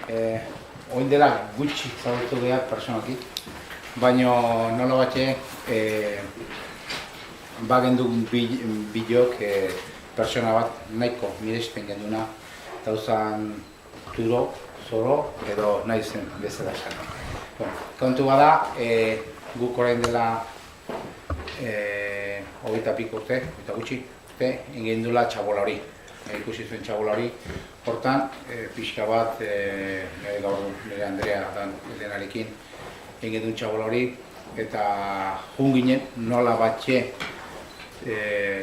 Oin dela gutxi zagutu geha personaki, baina nola batxe bagendu bilok persona bat nahiko miresten genduna dauzan Turo, Zoro edo nahi zen bezala esan. Kontu bada, guk orain dela 20 piko urte, eta gutxi, egin dula txabola hori. Ikusi zuen txabola hori, hortan, pixka bat, gaur nire Andrea dan Elenarekin egin duen txabola hori, eta jun ginen nola batxe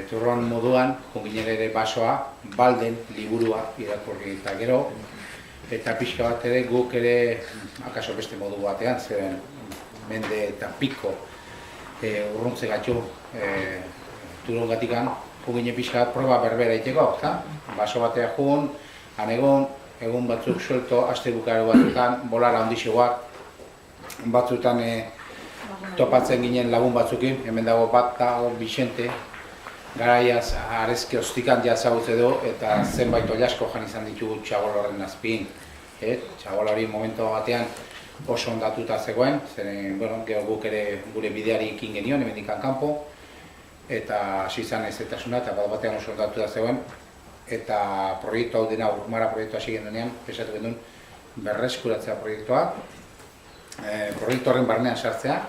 turron moduan, jun ginen ere basoa, balden liburua irakurri eta gero, eta pixka bat ere guk ere, akaso beste modu batean, zeren mende eta piko urruntze gatxu turron gatikan, jugine pixka bat proba berbera iteko, baso batea jugun, egun batzuk suelto, aste bukaro batzutan, bolara ondixegoak, batzutan topatzen ginen lagun batzukin, hemen dago bat dago Vicente, garaiaz arezki ostikan jazagutze du, eta zenbait oliasko jan izan ditugu txabola horren azpin. Txabola hori momentu batean oso ondatuta zegoen, zeren gero guk ere gure bideari ikin genion, hemendik kanpo, eta hasi izan ezetasuna, eta bat batean oso ondatuta zegoen, eta proiektu hau dena Urmara proiektua hasi gendunean, pesatu gendun berreskuratzea proiektua, proiektu horren barnean sartzea,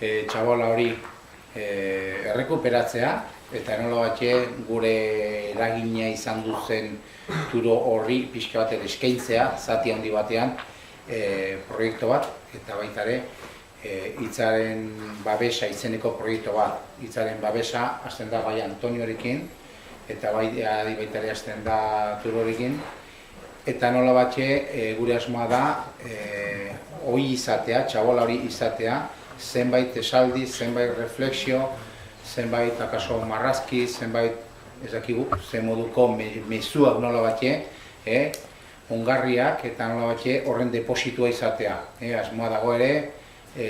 txabola hori errekuperatzea, eta nola batxe gure eragina izan duzen Turo horri pixka bat eskaintzea, zati handi batean proiektu bat, eta baita ere hitzaren babesa izeneko proiektu bat. Hitzaren babesa hasten da bai Antoniorekin, eta baita ere hasten da Turorekin, eta nola batxe gure asmoa da hori izatea, txabola hori izatea, zenbait esaldi, zenbait refleksio, zenbait akaso marrazki, zenbait ez dakigu, zen moduko mezuak nola batxe, ongarriak eta nola batxe horren depositua izatea. Asmoa dago ere,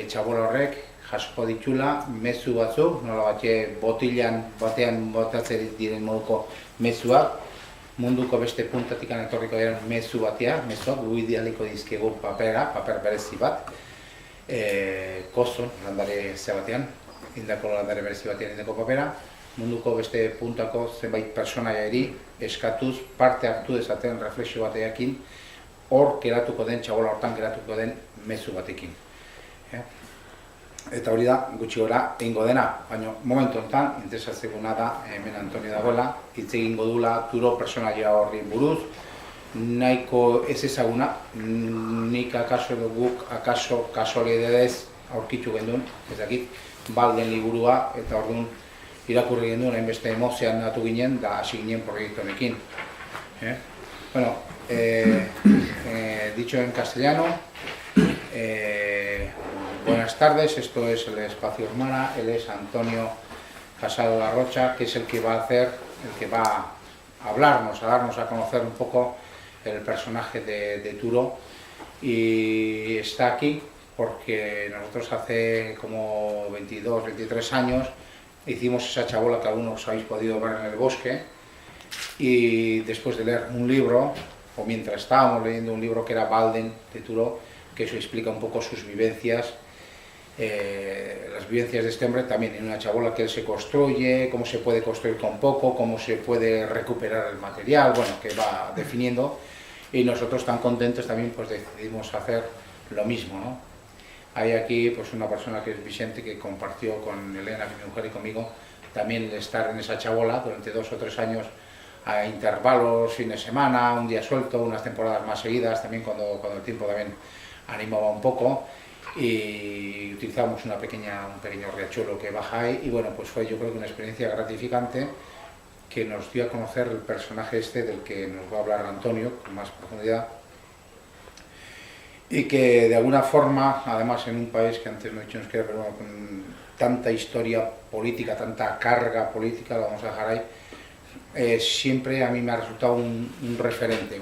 txabola horrek jasko ditula mezu batzuk, nola batxe botilan batean botatzen diren moduko mezuak, munduko beste puntatik etorriko diren mezu batea, mezuak, gu idealiko dizkegu paper berezi bat, koston, landare batean, indako landare berezi batean indako papera, munduko beste puntako zenbait personaiari eskatuz parte hartu dezaten refleksio bateakin hor geratuko den, txabola hortan geratuko den mezu batekin. Eta hori da, gutxi gora, egingo dena, baina momentu honetan, interesatzeguna da, hemen Antonio dagoela, hitz egingo dula Turo personaia horri buruz, nahiko ez ezaguna, nik akaso edo guk akaso kasualidadez aurkitu gendun, ez dakit, balden liburua, eta orduan irakurri gendun, hainbeste emozioan datu ginen, da hasi ginen proiektu honekin. Bueno, dicho en castellano, buenas tardes, esto es el Espacio Urmara, él es Antonio Casado La Rocha, que es el que va a hablarnos, a darnos a conocer un poco el personaje de Turo, y está aquí porque nosotros hace como 22, 23 años hicimos esa chabola que algunos habéis podido ver en el bosque, y después de leer un libro, o mientras estábamos leyendo un libro que era Balden de Turo, que eso explica un poco sus vivencias, las vivencias de este hombre también en una chabola que él se construye, cómo se puede construir con poco, cómo se puede recuperar el material, bueno, que va definiendo, y nosotros tan contentos también pues decidimos hacer lo mismo, ¿no? Hay aquí pues una persona que es Vicente, que compartió con Elena, mi mujer, y conmigo también el estar en esa chabola durante 2 o 3 años a intervalos, fin de semana, un día suelto, unas temporadas más seguidas, también cuando el tiempo también animaba un poco, y utilizamos un pequeño riachuelo que baja ahí, y bueno, pues fue yo creo que una experiencia gratificante que nos dio a conocer el personaje este del que nos va a hablar Antonio con más profundidad, y que de alguna forma, además en un país que antes no he dicho euskera, pero bueno, con tanta historia política, tanta carga política, lo vamos a dejar ahí, siempre a mí me ha resultado un referente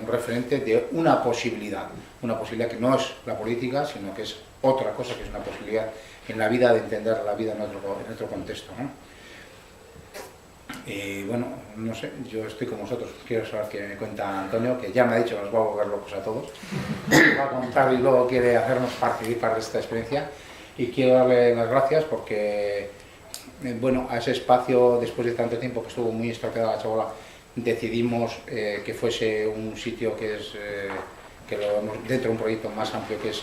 de una posibilidad que no es la política, sino que es otra cosa, que es una posibilidad en la vida de entender la vida en otro contexto, ¿no? Y bueno, no sé, yo estoy con vosotros, quiero saber qué me cuenta Antonio, que ya me ha dicho que nos va a volver locos a todos, va a contar y luego quiere hacernos participar de esta experiencia, y quiero darle las gracias porque, bueno, a ese espacio, después de tanto tiempo que estuvo muy estropeada la chabola, decidimos que fuese un sitio que es, que lo hemos, dentro de un proyecto más amplio que es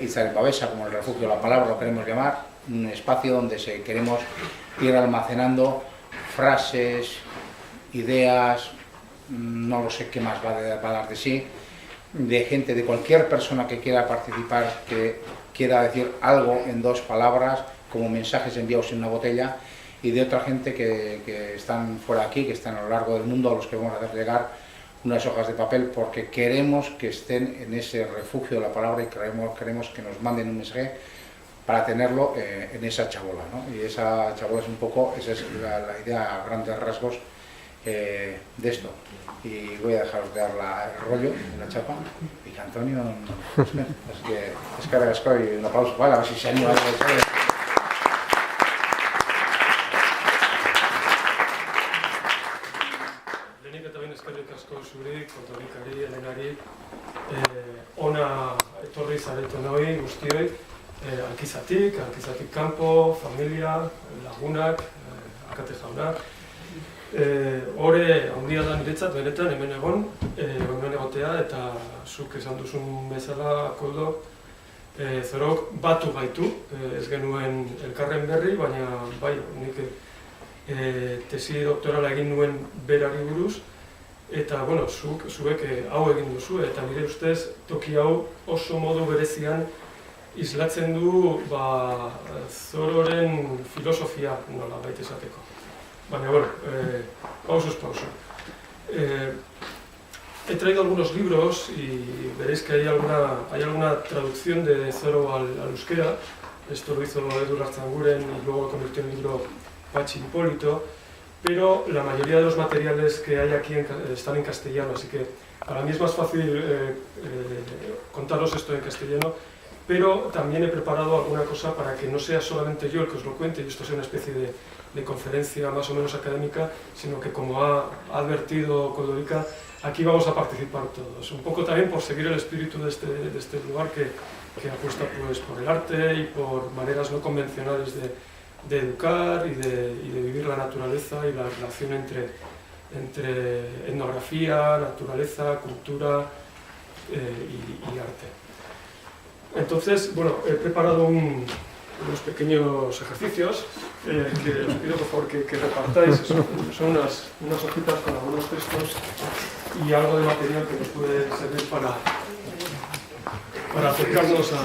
Itzaren Babesa, como el refugio de la palabra lo queremos llamar, un espacio donde queremos ir almacenando frases, ideas, no lo sé qué más va a dar de sí, de gente, de cualquier persona que quiera participar, que quiera decir algo en 2 palabras, como mensajes enviados en una botella, y de otra gente que están fuera de aquí, que están a lo largo del mundo, a los que vamos a hacer llegar unas hojas de papel, porque queremos que estén en ese refugio de la palabra y queremos que nos manden un mensaje para tenerlo en esa chabola, ¿no? Y esa chabola es un poco, esa es la idea a grandes rasgos de esto. Y voy a dejaros de dar el rollo en la chapa y que Antonio, así que eskerrik y un aplauso, vale, a ver si se anima. Lehenik eta behin eskerrik asko zuri, Kotorikari, Elenari, ona etorri zaretenoi guztioi, Alkizatik kanpo, familia, lagunak, alkate jaunak. Hore handia da niretzat benetan hemen egotea, eta zuk esan duzun bezala, Koldo, Zorok batu gaitu, ez genuen elkarren berri, baina bai, nik tesi doktorala egin nuen berari buruz, eta bueno, zuek hau egin duzu, eta nire ustez toki hau oso modu berezian islatzen du Zororen filosofia nola baita esateko. Baina, bueno, pausos. He traído algunos libros y veréis que hay alguna traducción de Zoro al euskera. Esto lo hizo Edu Lartzanguren y luego lo convirtió en libro Patxi Hipólito, pero la mayoría de los materiales que hay aquí están en castellano, así que para mí es más fácil contaros esto en castellano, pero también he preparado alguna cosa para que no sea solamente yo el que os lo cuente y esto sea una especie de conferencia más o menos académica, sino que, como ha advertido Koldovika, aquí vamos a participar todos, un poco también por seguir el espíritu de este lugar que apuesta pues por el arte y por maneras no convencionales de educar y de vivir la naturaleza y la relación entre etnografía, naturaleza, cultura y arte. Entonces, bueno, he preparado unos pequeños ejercicios que os pido por favor que repartáis. Son unas hojitas con algunos textos y algo de material que nos puede servir para acercarnos a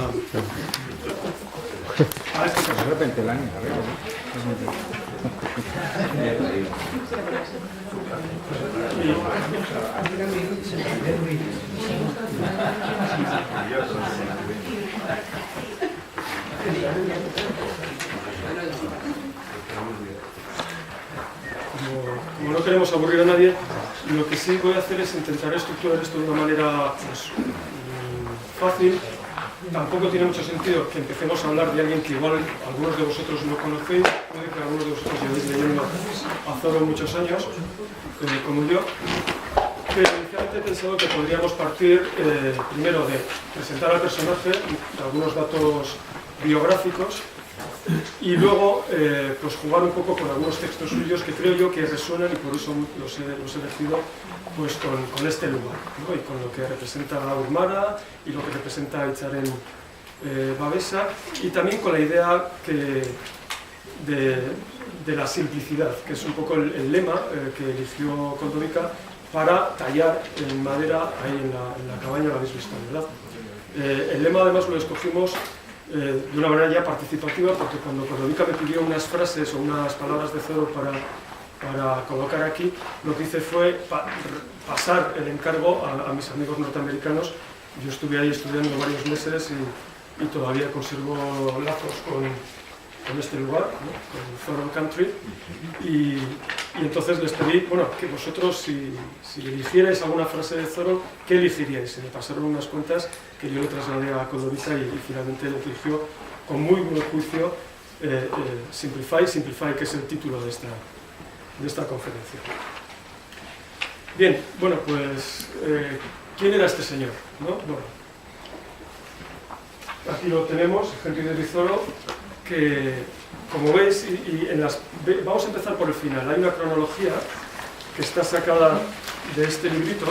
este caso. De repente el año, Como no queremos aburrir a nadie, lo que sí voy a hacer es intentar estructurar esto de una manera fácil. Tampoco tiene mucho sentido que empecemos a hablar de alguien que igual algunos de vosotros no conocéis, puede que algunos de vosotros llevéis leyendo a Zoro muchos años, como yo. Pero inicialmente he pensado que podríamos partir primero de presentar al personaje, de algunos datos biográficos, y luego pues jugar un poco con algunos textos suyos que creo yo que resuenan y por eso los he elegido pues con este lugar, ¿no? Y con lo que representa Urmara y lo que representa Itzaren Babesa, y también con la idea de la simplicidad, que es un poco el lema que eligió Koldovika para tallar en madera ahí en la cabaña, lo habéis visto, ¿verdad? El lema además lo escogimos de una manera ya participativa, porque cuando Koldovika me pidió unas frases o unas palabras de Zoro para colocar aquí, lo que hice fue pasar el encargo a mis amigos norteamericanos. Yo estuve ahí estudiando varios meses y todavía conservo lazos con este lugar, ¿no? Con Zoro Country, y entonces les pedí, bueno, que vosotros si eligierais alguna frase de Zoro, ¿qué elegiríais? Y me pasaron unas cuentas que yo le trasladé a Koldovika y finalmente le eligió con muy buen juicio Simplify, que es el título de esta conferencia. Bien, bueno, pues, ¿quién era este señor? ¿No? Bueno, aquí lo tenemos, Henry David Thoreau, que, como veis, vamos a empezar por el final. Hay una cronología que está sacada de este librito.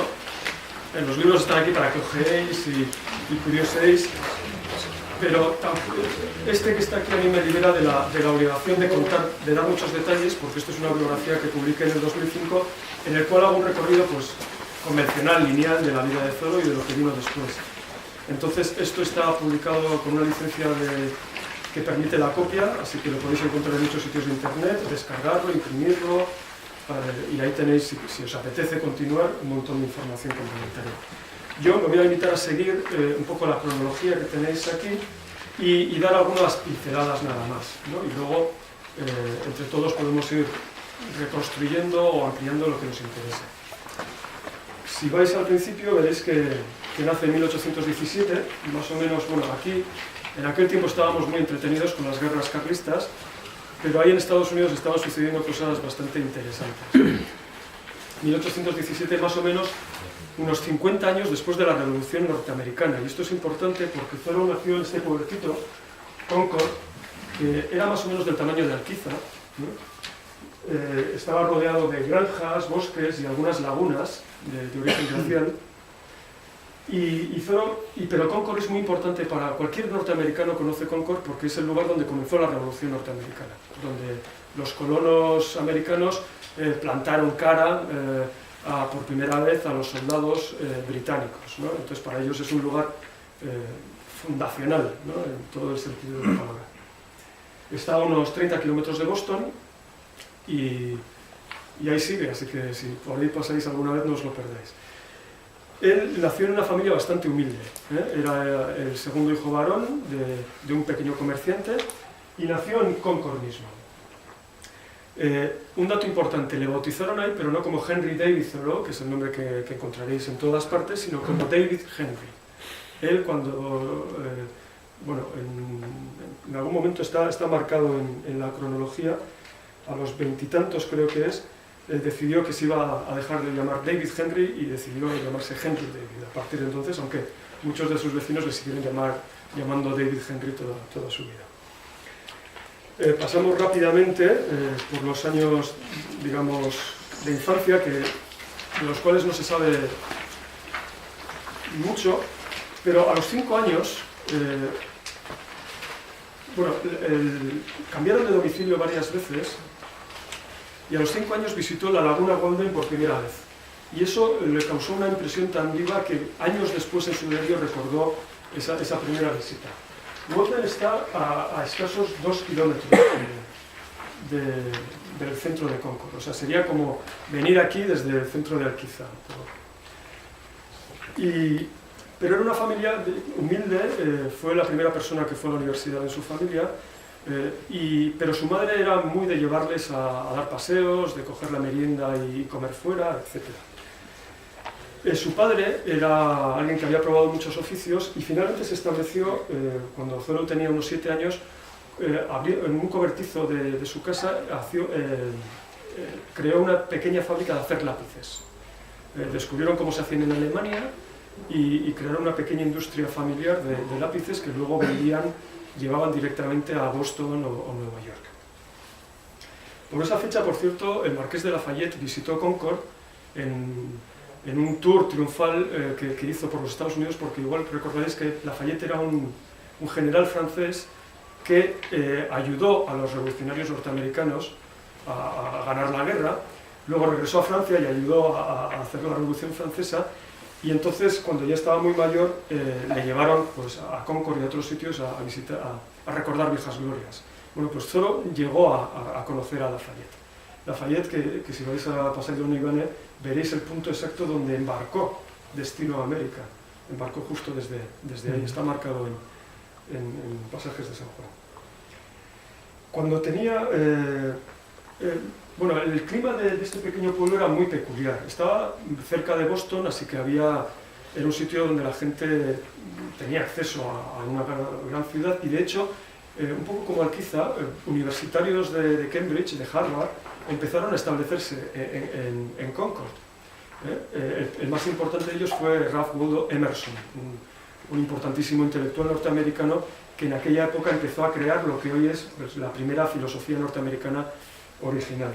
Los libros están aquí para que ojeéis y curioséis, pero este que está aquí a mí me libera de la obligación de contar, de dar muchos detalles, porque esto es una biografía que publiqué en el 2005, en el cual hago un recorrido pues, convencional, lineal, de la vida de Thoreau y de lo que vino después. Entonces, esto está publicado con una licencia que permite la copia, así que lo podéis encontrar en muchos sitios de internet, descargarlo, imprimirlo, y ahí tenéis, si os apetece continuar, un montón de información complementaria. Yo me voy a limitar a seguir un poco la cronología que tenéis aquí y dar algunas pinceladas nada más, ¿no? Y luego, entre todos, podemos ir reconstruyendo o ampliando lo que nos interese. Si vais al principio, veréis que nace en 1817, más o menos, bueno, aquí, en aquel tiempo estábamos muy entretenidos con las guerras carlistas, pero ahí en Estados Unidos estaban sucediendo cosas bastante interesantes. 1817, más o menos, unos 50 años después de la Revolución Norteamericana. Y esto es importante porque Thoreau nació en este pueblecito, Concord, que era más o menos del tamaño de Alquiza, ¿no? Estaba rodeado de granjas, bosques y algunas lagunas de origen glacial. Pero Concord es muy importante para cualquier norteamericano. Conoce Concord porque es el lugar donde comenzó la Revolución Norteamericana, donde los colonos americanos plantaron cara por primera vez a los soldados británicos, ¿no? Entonces para ellos es un lugar fundacional, ¿no? En todo el sentido de la palabra. Está a unos 30 kilómetros de Boston y ahí sigue, así que si por ahí pasáis alguna vez no os lo perdáis. Él nació en una familia bastante humilde, era el segundo hijo varón de un pequeño comerciante y nació en Concord mismo. Un dato importante, le bautizaron ahí, pero no como Henry David Thoreau, que es el nombre que encontraréis en todas partes, sino como David Henry. Él cuando, bueno, en algún momento está marcado en la cronología, a los 20 y tantos creo que es, decidió que se iba a dejar de llamar David Henry y decidió llamarse Henry David. A partir de entonces, aunque muchos de sus vecinos le siguieron llamando David Henry toda su vida. Pasamos rápidamente por los años, digamos, de infancia, de los cuales no se sabe mucho, pero a los 5 años, bueno, cambiaron de domicilio varias veces, y a los 5 años visitó la Laguna Golden por primera vez. Y eso le causó una impresión tan viva que años después en su diario recordó esa primera visita. Golden está a escasos 2 kilómetros del centro de Concord. O sea, sería como venir aquí desde el centro de Alquiza. Pero era una familia humilde, fue la primera persona que fue a la universidad en su familia, pero su madre era muy de llevarles a dar paseos, de coger la merienda y comer fuera, etc. Su padre era alguien que había probado muchos oficios y finalmente se estableció, cuando Thoreau tenía unos 7 años, en un cobertizo de su casa, creó una pequeña fábrica de hacer lápices. Descubrieron cómo se hacían en Alemania y crearon una pequeña industria familiar de lápices que luego llevaban directamente a Boston o Nueva York. Por esa fecha, por cierto, el marqués de Lafayette visitó Concord en un tour triunfal que hizo por los Estados Unidos, porque igual recordaréis que Lafayette era un general francés que ayudó a los revolucionarios norteamericanos a ganar la guerra, luego regresó a Francia y ayudó a hacer la Revolución Francesa, y entonces, cuando ya estaba muy mayor, le llevaron pues, a Concord y a otros sitios a visitar, a recordar viejas glorias. Bueno, pues Thoreau llegó a conocer a Lafayette. Lafayette, que si vais a pasar de Univane, veréis el punto exacto donde embarcó destino a América. Embarcó justo desde ahí, está marcado en pasajes de San Juan. Cuando tenía... bueno, el clima de este pequeño pueblo era muy peculiar. Estaba cerca de Boston, así que era un sitio donde la gente tenía acceso a una gran ciudad, y de hecho, un poco como Alquiza, universitarios de Cambridge, de Harvard, empezaron a establecerse en Concord. El más importante de ellos fue Ralph Waldo Emerson, un importantísimo intelectual norteamericano que en aquella época empezó a crear lo que hoy es pues, la primera filosofía norteamericana original.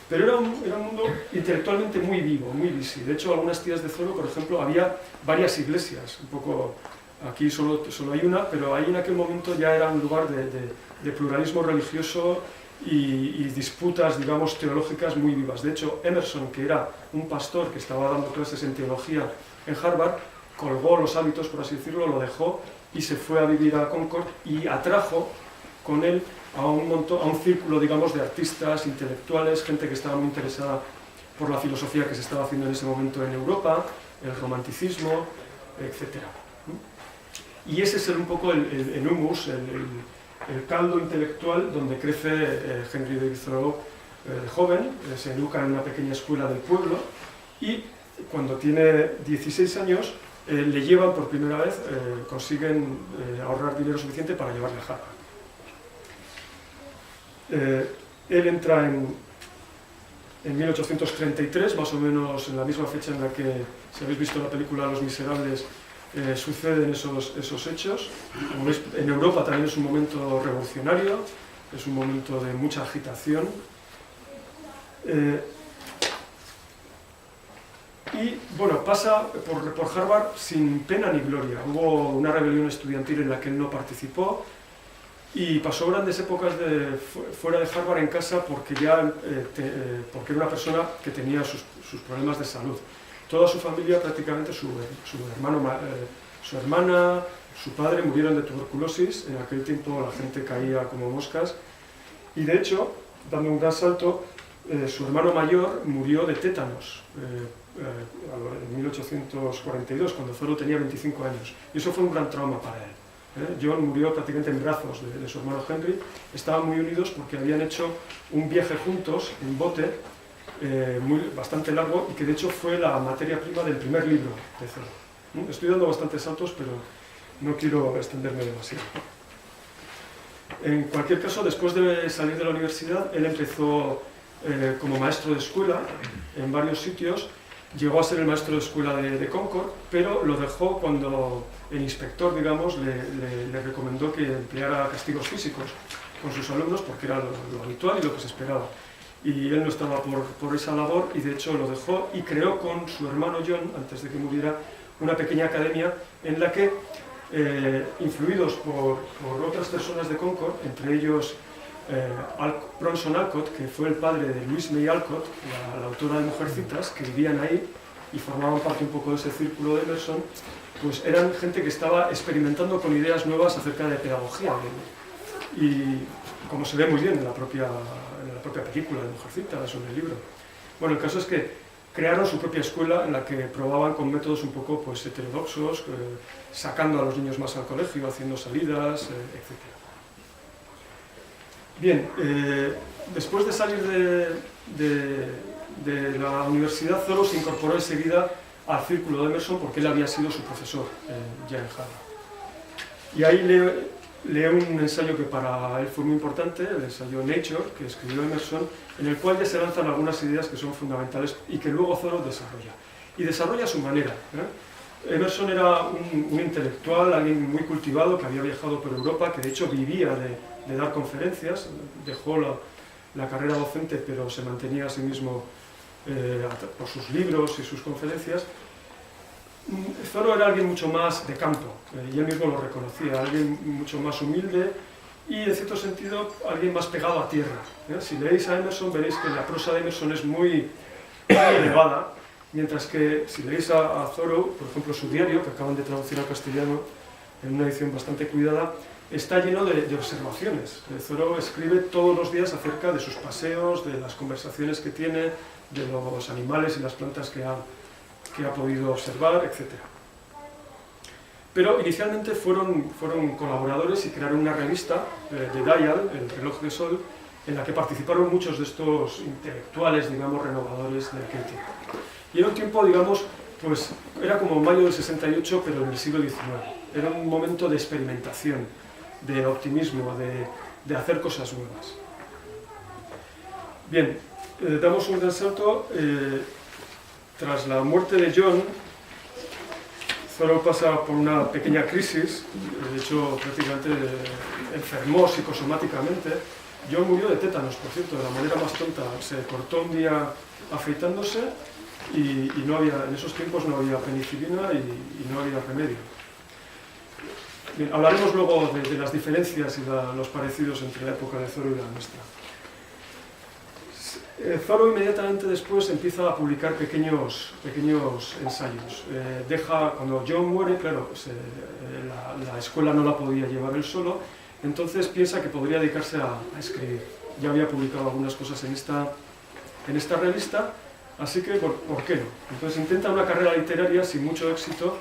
Pero era un mundo intelectualmente muy vivo, muy busy. De hecho, algunas tiras de Thoreau, por ejemplo, había varias iglesias, un poco, aquí solo hay una, pero ahí en aquel momento ya era un lugar de pluralismo religioso y disputas, digamos, teológicas muy vivas. De hecho, Emerson, que era un pastor que estaba dando clases en teología en Harvard, colgó los hábitos, por así decirlo, lo dejó y se fue a vivir a Concord y atrajo con él a un círculo, digamos, de artistas, intelectuales, gente que estaba muy interesada por la filosofía que se estaba haciendo en ese momento en Europa, el romanticismo, etc. Y ese es un poco el humus, el caldo intelectual donde crece Henry David Thoreau joven, se educa en una pequeña escuela del pueblo y cuando tiene 16 años le llevan por primera vez, consiguen ahorrar dinero suficiente para llevarle a Harvard. Él entra en 1833, más o menos en la misma fecha en la que, si habéis visto la película Los Miserables, suceden esos hechos. Como veis, en Europa también es un momento revolucionario, es un momento de mucha agitación. Y bueno, pasa por Harvard sin pena ni gloria. Hubo una rebelión estudiantil en la que él no participó y pasó grandes épocas fuera de Harvard en casa porque porque era una persona que tenía sus problemas de salud. Toda su familia, prácticamente su hermana, su padre murieron de tuberculosis. En aquel tiempo la gente caía como moscas y de hecho, dando un gran salto, su hermano mayor murió de tétanos en 1842, cuando Thoreau tenía 25 años. Y eso fue un gran trauma para él. John murió prácticamente en brazos de su hermano Henry. Estaban muy unidos porque habían hecho un viaje juntos en bote bastante largo y que de hecho fue la materia prima del primer libro de Thoreau. Estoy dando bastantes saltos, pero no quiero extenderme demasiado. En cualquier caso, después de salir de la universidad, él empezó como maestro de escuela en varios sitios. Llegó a ser el maestro de escuela de Concord, pero lo dejó cuando el inspector, digamos, le recomendó que empleara castigos físicos con sus alumnos porque era lo habitual y lo que se esperaba. Y él no estaba por esa labor y de hecho lo dejó y creó con su hermano John, antes de que muriera, una pequeña academia en la que, influidos por otras personas de Concord, entre ellos Bronson Alcott, que fue el padre de Louise May Alcott, la autora de Mujercitas, que vivían ahí y formaban parte un poco de ese círculo de Emerson, pues eran gente que estaba experimentando con ideas nuevas acerca de pedagogía. Y como se ve muy bien en la propia película de Mujercitas, sobre el libro. Bueno, el caso es que crearon su propia escuela en la que probaban con métodos un poco pues, heterodoxos, sacando a los niños más al colegio, haciendo salidas, etc. Bien, después de salir de la universidad, Thoreau se incorporó enseguida al círculo de Emerson porque él había sido su profesor ya en Harvard. Y ahí lee un ensayo que para él fue muy importante, el ensayo Nature, que escribió Emerson, en el cual ya se lanzan algunas ideas que son fundamentales y que luego Thoreau desarrolla. Y desarrolla a su manera. Emerson era un intelectual, alguien muy cultivado, que había viajado por Europa, que de hecho vivía de dar conferencias, dejó la carrera docente, pero se mantenía a sí mismo por sus libros y sus conferencias. Thoreau era alguien mucho más de campo, y él mismo lo reconocía, alguien mucho más humilde y, en cierto sentido, alguien más pegado a tierra. Si leéis a Emerson, veréis que la prosa de Emerson es muy elevada, mientras que si leéis a Thoreau, por ejemplo, su diario, que acaban de traducir al castellano en una edición bastante cuidada, está lleno de observaciones. Thoreau escribe todos los días acerca de sus paseos, de las conversaciones que tiene, de los animales y las plantas que ha podido observar, etc. Pero inicialmente fueron colaboradores y crearon una revista, The Dial, el reloj de sol, en la que participaron muchos de estos intelectuales, digamos, renovadores de aquel tiempo. Y era un tiempo, digamos, pues era como mayo del 68, pero en el siglo XIX. Era un momento de experimentación, de optimismo, de hacer cosas nuevas. Bien, damos un gran salto. Tras la muerte de John, Thoreau pasa por una pequeña crisis, de hecho prácticamente enfermó psicosomáticamente. John murió de tétanos, por cierto, de la manera más tonta. Se cortó un día afeitándose y no había, en esos tiempos no había penicilina y no había remedio. Bien, hablaremos luego de las diferencias y los parecidos entre la época de Thoreau y la nuestra. Thoreau inmediatamente después empieza a publicar pequeños ensayos. Cuando John muere, claro, la escuela no la podía llevar él solo, entonces piensa que podría dedicarse a escribir. Ya había publicado algunas cosas en esta revista, así que ¿por qué no? Entonces intenta una carrera literaria sin mucho éxito,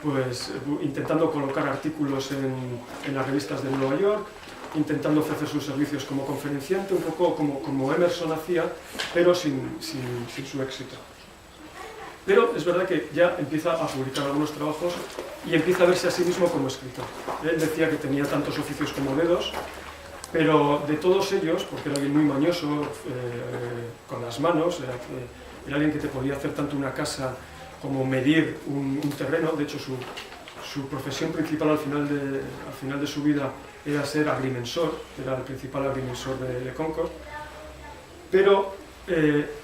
pues intentando colocar artículos en las revistas de Nueva York, intentando ofrecer sus servicios como conferenciante, un poco como Emerson hacía, pero sin su éxito. Pero es verdad que ya empieza a publicar algunos trabajos y empieza a verse a sí mismo como escritor. Él decía que tenía tantos oficios como dedos, pero de todos ellos, porque era alguien muy mañoso, con las manos, era alguien que te podía hacer tanto una casa como medir un terreno. De hecho, su profesión principal al final de su vida era ser agrimensor, era el principal agrimensor de Concord. Pero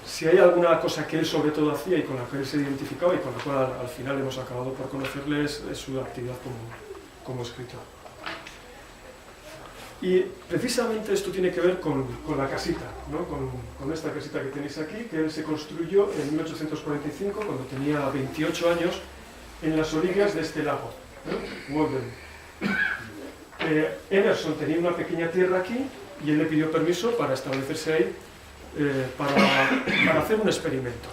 si hay alguna cosa que él sobre todo hacía y con la que él se identificaba y con la cual al final hemos acabado por conocerle, es su actividad como escritor. Y precisamente esto tiene que ver con la casita, ¿no? con esta casita que tenéis aquí, que él se construyó en 1845, cuando tenía 28 años, en las orillas de este lago, Walden. Emerson tenía una pequeña tierra aquí y él le pidió permiso para establecerse ahí, para hacer un experimento.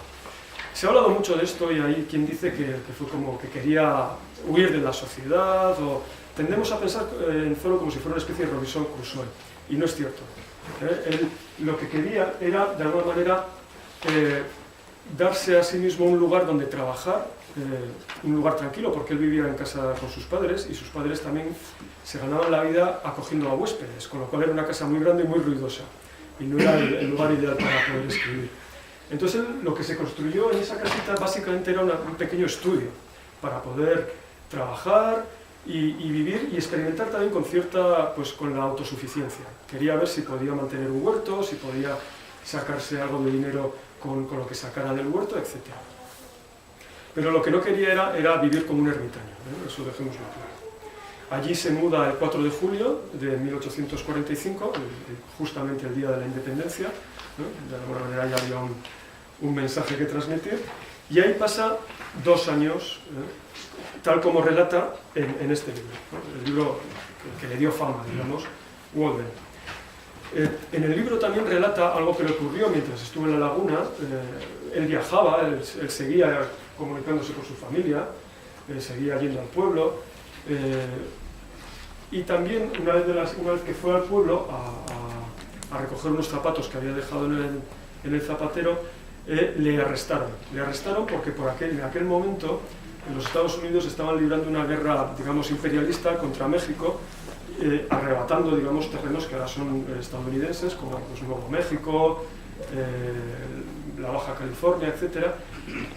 Se ha hablado mucho de esto y hay quien dice que fue como que quería huir de la sociedad, o tendemos a pensar en Thoreau como si fuera una especie de Robinson Crusoe, y no es cierto. Él lo que quería era, de alguna manera, darse a sí mismo un lugar donde trabajar, un lugar tranquilo, porque él vivía en casa con sus padres y sus padres también se ganaban la vida acogiendo a huéspedes, con lo cual era una casa muy grande y muy ruidosa y no era el lugar ideal para poder escribir. Entonces él, lo que se construyó en esa casita básicamente era un pequeño estudio para poder trabajar y vivir y experimentar también con la autosuficiencia. Quería ver si podía mantener un huerto, si podía sacarse algo de dinero con lo que sacara del huerto, etc. Pero lo que no quería era vivir como un ermitaño, eso dejémoslo claro. Allí se muda el 4 de julio de 1845, justamente el día de la independencia, de alguna manera ya había un mensaje que transmitir, y ahí pasa 2 años, tal como relata en este libro, el libro que le dio fama, digamos, Walden. En el libro también relata algo que le ocurrió mientras estuvo en la laguna. Él viajaba, él seguía comunicándose con su familia, seguía yendo al pueblo, y también una vez que fue al pueblo a recoger unos zapatos que había dejado en el zapatero, le arrestaron porque en aquel momento los Estados Unidos estaban librando una guerra, digamos, imperialista contra México, arrebatando, digamos, terrenos que ahora son estadounidenses, como pues, Nuevo México, la Baja California, etc.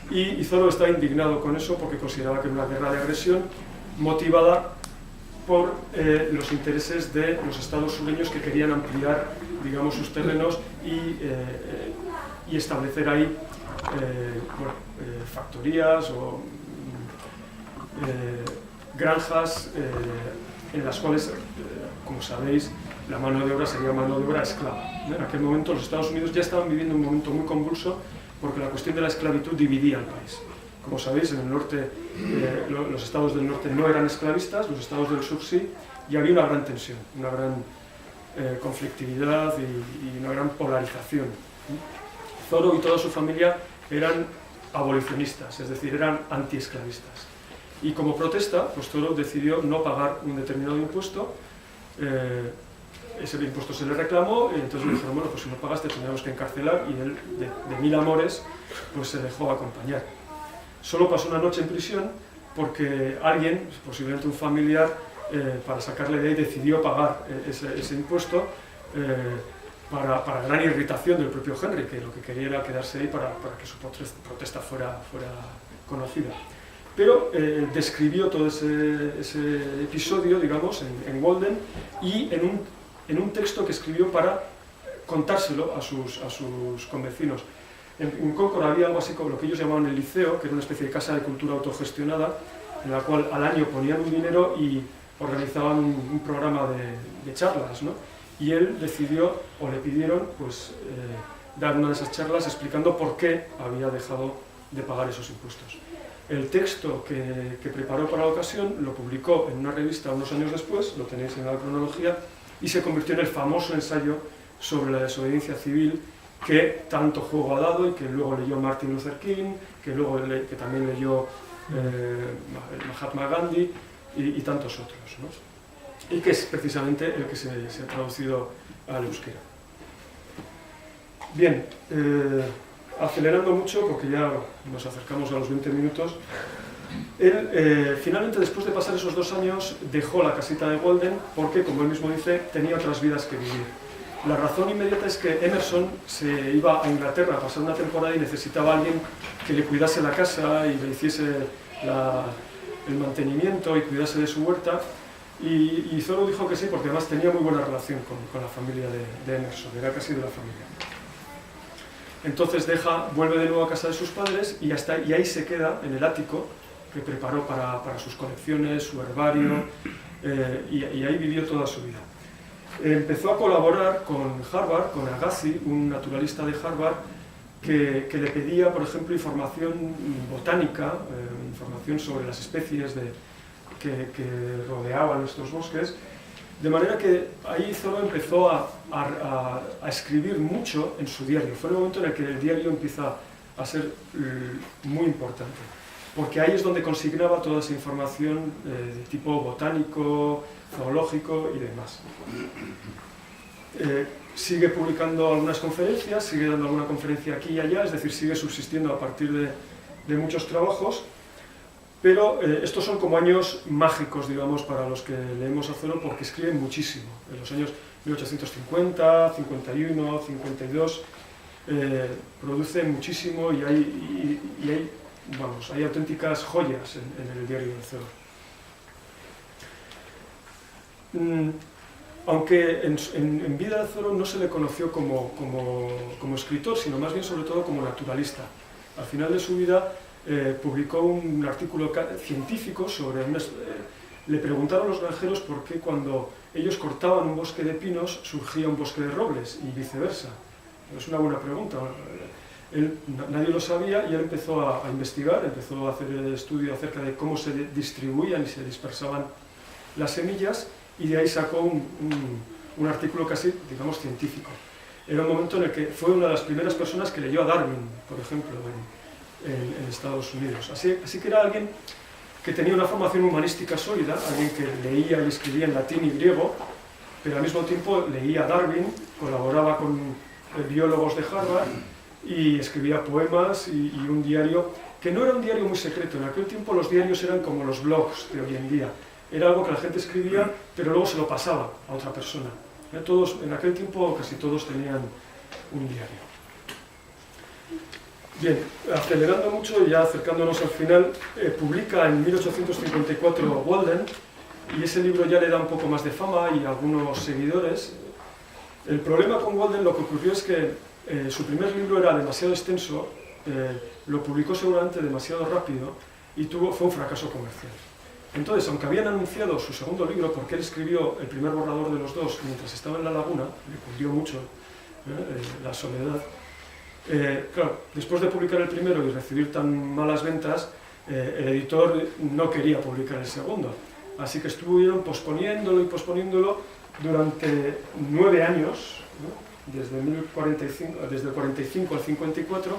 Y Thoreau estaba indignado con eso porque consideraba que era una guerra de agresión motivada por los intereses de los estados sureños, que querían ampliar, digamos, sus terrenos y establecer ahí factorías o granjas en las cuales, como sabéis, la mano de obra sería mano de obra esclava. En aquel momento los Estados Unidos ya estaban viviendo un momento muy convulso porque la cuestión de la esclavitud dividía al país. Como sabéis, en el norte, los estados del norte no eran esclavistas, los estados del sur sí, y había una gran tensión, una gran conflictividad y una gran polarización. Thoreau y toda su familia eran abolicionistas, es decir, eran antiesclavistas. Y como protesta, pues Thoreau decidió no pagar un determinado impuesto. Ese impuesto se le reclamó y entonces le dijeron, bueno, pues si no pagaste tendríamos que encarcelar, y él, de mil amores, pues se dejó acompañar. Solo pasó una noche en prisión porque alguien, posiblemente un familiar, para sacarle de ahí decidió pagar ese impuesto, para gran irritación del propio Henry, que lo que quería era quedarse ahí para que su protesta fuera conocida. Pero describió todo ese episodio, digamos, en Walden, y en un texto que escribió para contárselo a sus convecinos. En Concord había algo así como lo que ellos llamaban el liceo, que era una especie de casa de cultura autogestionada, en la cual al año ponían un dinero y organizaban un programa de charlas, ¿no? Y él decidió, o le pidieron, pues, dar una de esas charlas explicando por qué había dejado de pagar esos impuestos. El texto que preparó para la ocasión lo publicó en una revista unos años después, lo tenéis en la cronología, y se convirtió en el famoso ensayo sobre la desobediencia civil que tanto juego ha dado y que luego leyó Martin Luther King, que también leyó Mahatma Gandhi y tantos otros, ¿no? Y que es precisamente el que se ha traducido al euskera. Bien, acelerando mucho porque ya nos acercamos a los 20 minutos, él finalmente, después de pasar esos 2 años, dejó la casita de Walden porque, como él mismo dice, tenía otras vidas que vivir. La razón inmediata es que Emerson se iba a Inglaterra a pasar una temporada y necesitaba a alguien que le cuidase la casa y le hiciese el mantenimiento y cuidase de su huerta. Y Thoreau dijo que sí, porque además tenía muy buena relación con la familia de Emerson, era casi de la familia. Entonces vuelve de nuevo a casa de sus padres y ahí se queda, en el ático, que preparó para sus colecciones, su herbario, y ahí vivió toda su vida. Empezó a colaborar con Harvard, con Agassiz, un naturalista de Harvard, que le pedía, por ejemplo, información botánica, información sobre las especies que rodeaban estos bosques, de manera que ahí Thoreau empezó a escribir mucho en su diario. Fue el momento en el que el diario empieza a ser muy importante, porque ahí es donde consignaba toda esa información de tipo botánico, zoológico y demás. Sigue publicando algunas conferencias, sigue dando alguna conferencia aquí y allá, es decir, sigue subsistiendo a partir de muchos trabajos. Pero estos son como años mágicos, digamos, para los que leemos a Thoreau, porque escriben muchísimo. En los años 1850, 51, 52, produce muchísimo y hay auténticas joyas en el diario de Thoreau. Aunque en vida de Thoreau no se le conoció como escritor, sino más bien sobre todo como naturalista. Al final de su vida publicó un artículo científico sobre le preguntaron a los granjeros por qué cuando ellos cortaban un bosque de pinos surgía un bosque de robles y viceversa. Es una buena pregunta. Nadie lo sabía y él empezó a investigar, empezó a hacer el estudio acerca de cómo se distribuían y se dispersaban las semillas, y de ahí sacó un artículo casi, digamos, científico. Era un momento en el que fue una de las primeras personas que leyó a Darwin, por ejemplo, en Estados Unidos. Así que era alguien que tenía una formación humanística sólida, alguien que leía y escribía en latín y griego, pero al mismo tiempo leía a Darwin, colaboraba con biólogos de Harvard y escribía poemas y un diario, que no era un diario muy secreto. En aquel tiempo los diarios eran como los blogs de hoy en día. Era algo que la gente escribía, pero luego se lo pasaba a otra persona. En aquel tiempo casi todos tenían un diario. Bien, acelerando mucho y ya acercándonos al final, publica en 1854 Walden, y ese libro ya le da un poco más de fama y algunos seguidores. El problema con Walden, lo que ocurrió es que su primer libro era demasiado extenso, lo publicó seguramente demasiado rápido y fue un fracaso comercial. Entonces, aunque habían anunciado su segundo libro, porque él escribió el primer borrador de los dos mientras estaba en la laguna, le cundió mucho la soledad. Claro, después de publicar el primero y recibir tan malas ventas, el editor no quería publicar el segundo. Así que estuvieron posponiéndolo y posponiéndolo durante 9 años, ¿no? Desde el 45 al 54,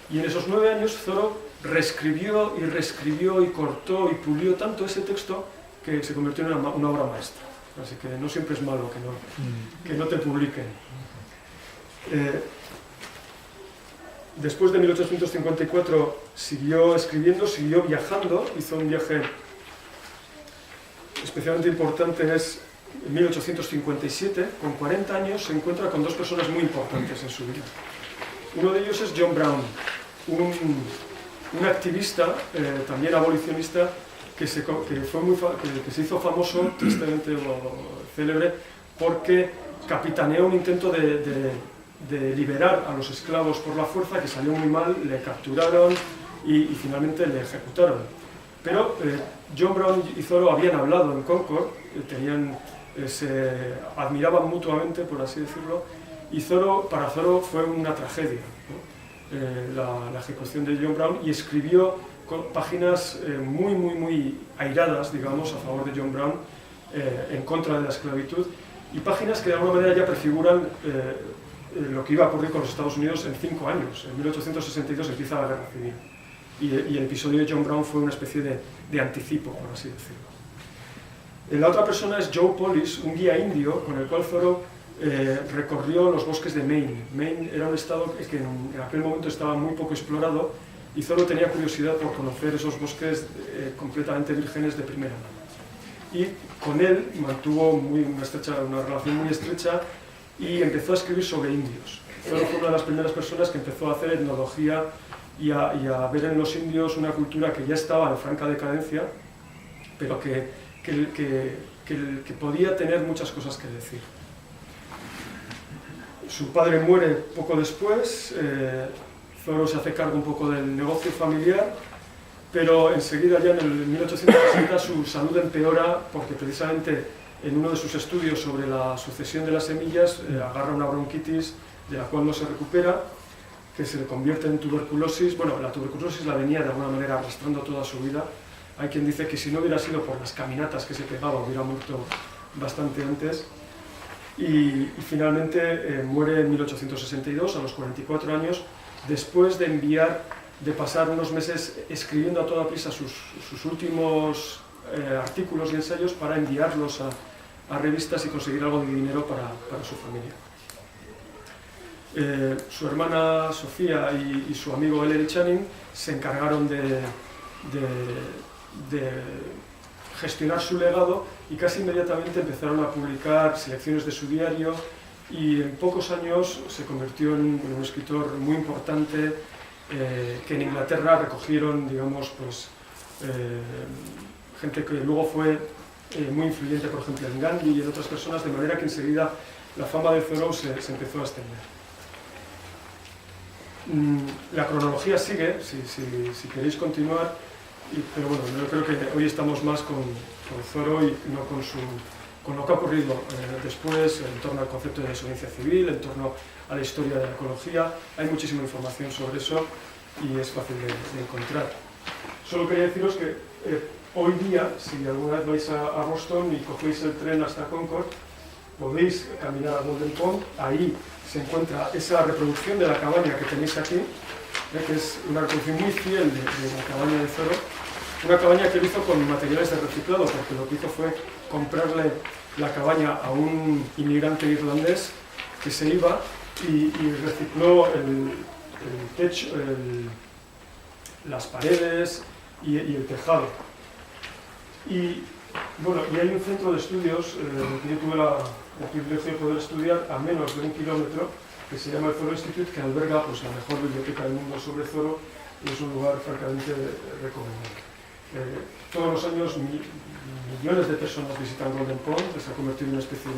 y en esos 9 años Thoreau reescribió y reescribió y cortó y pulió tanto ese texto que se convirtió en una obra maestra. Así que no siempre es malo que no te publiquen. Después de 1854 siguió escribiendo, siguió viajando, hizo un viaje especialmente importante, es en 1857, con 40 años, se encuentra con dos personas muy importantes en su vida. Uno de ellos es John Brown, un activista, también abolicionista, que se hizo famoso, tristemente célebre, porque capitaneó un intento de liberar a los esclavos por la fuerza, que salió muy mal, le capturaron y finalmente le ejecutaron. Pero John Brown y Thoreau habían hablado en Concord, se admiraban mutuamente, por así decirlo, y para Thoreau fue una tragedia, ¿no? La ejecución de John Brown, y escribió páginas muy airadas, digamos, a favor de John Brown, en contra de la esclavitud, y páginas que de alguna manera ya prefiguran lo que iba a ocurrir con los Estados Unidos en 5 años. En 1862 empieza la Guerra Civil, y el episodio de John Brown fue una especie de anticipo, por así decirlo. La otra persona es Joe Polis, un guía indio con el cual Thoreau recorrió los bosques de Maine. Maine era un estado que en aquel momento estaba muy poco explorado, y Thoreau tenía curiosidad por conocer esos bosques completamente vírgenes de primera mano. Y con él mantuvo una relación muy estrecha y empezó a escribir sobre indios. Thoreau fue una de las primeras personas que empezó a hacer etnología y a ver en los indios una cultura que ya estaba en franca decadencia, pero que podía tener muchas cosas que decir. Su padre muere poco después, Thoreau se hace cargo un poco del negocio familiar, pero enseguida, ya en el 1860, su salud empeora porque precisamente en uno de sus estudios sobre la sucesión de las semillas agarra una bronquitis de la cual no se recupera, que se le convierte en tuberculosis. Bueno, la tuberculosis la venía de alguna manera arrastrando toda su vida. Hay quien dice que si no hubiera sido por las caminatas que se pegaba hubiera muerto bastante antes. Y finalmente muere en 1862, a los 44 años, después de pasar unos meses escribiendo a toda prisa sus últimos artículos y ensayos para enviarlos a revistas y conseguir algo de dinero para su familia. Su hermana Sofía y su amigo Ellery Channing se encargaron de gestionar su legado, y casi inmediatamente empezaron a publicar selecciones de su diario, y en pocos años se convirtió en un escritor muy importante, que en Inglaterra recogieron, digamos, pues, gente que luego fue muy influyente, por ejemplo, en Gandhi y en otras personas, de manera que enseguida la fama de Thoreau se empezó a extender. La cronología sigue, si queréis continuar, pero bueno, yo creo que hoy estamos más con Thoreau y no con lo que ha ocurrido después, en torno al concepto de desobediencia civil, en torno a la historia de la ecología. Hay muchísima información sobre eso y es fácil de encontrar. Solo quería deciros que hoy día, si alguna vez vais a Boston y cogéis el tren hasta Concord, podéis caminar a Golden Pond. Ahí se encuentra esa reproducción de la cabaña que tenéis aquí, que es una reproducción muy fiel de la cabaña de Thoreau. Una cabaña que él hizo con materiales de reciclado, porque lo que hizo fue comprarle la cabaña a un inmigrante irlandés que se iba y recicló el techo, las paredes y el tejado. Y bueno, y hay un centro de estudios que yo tuve el privilegio de poder estudiar a menos de 1 kilómetro, que se llama el Thoreau Institute, que alberga pues, la mejor biblioteca del mundo sobre Thoreau, y es un lugar francamente recomendable. Todos los años millones de personas visitan Golden Pond, que se ha convertido en una especie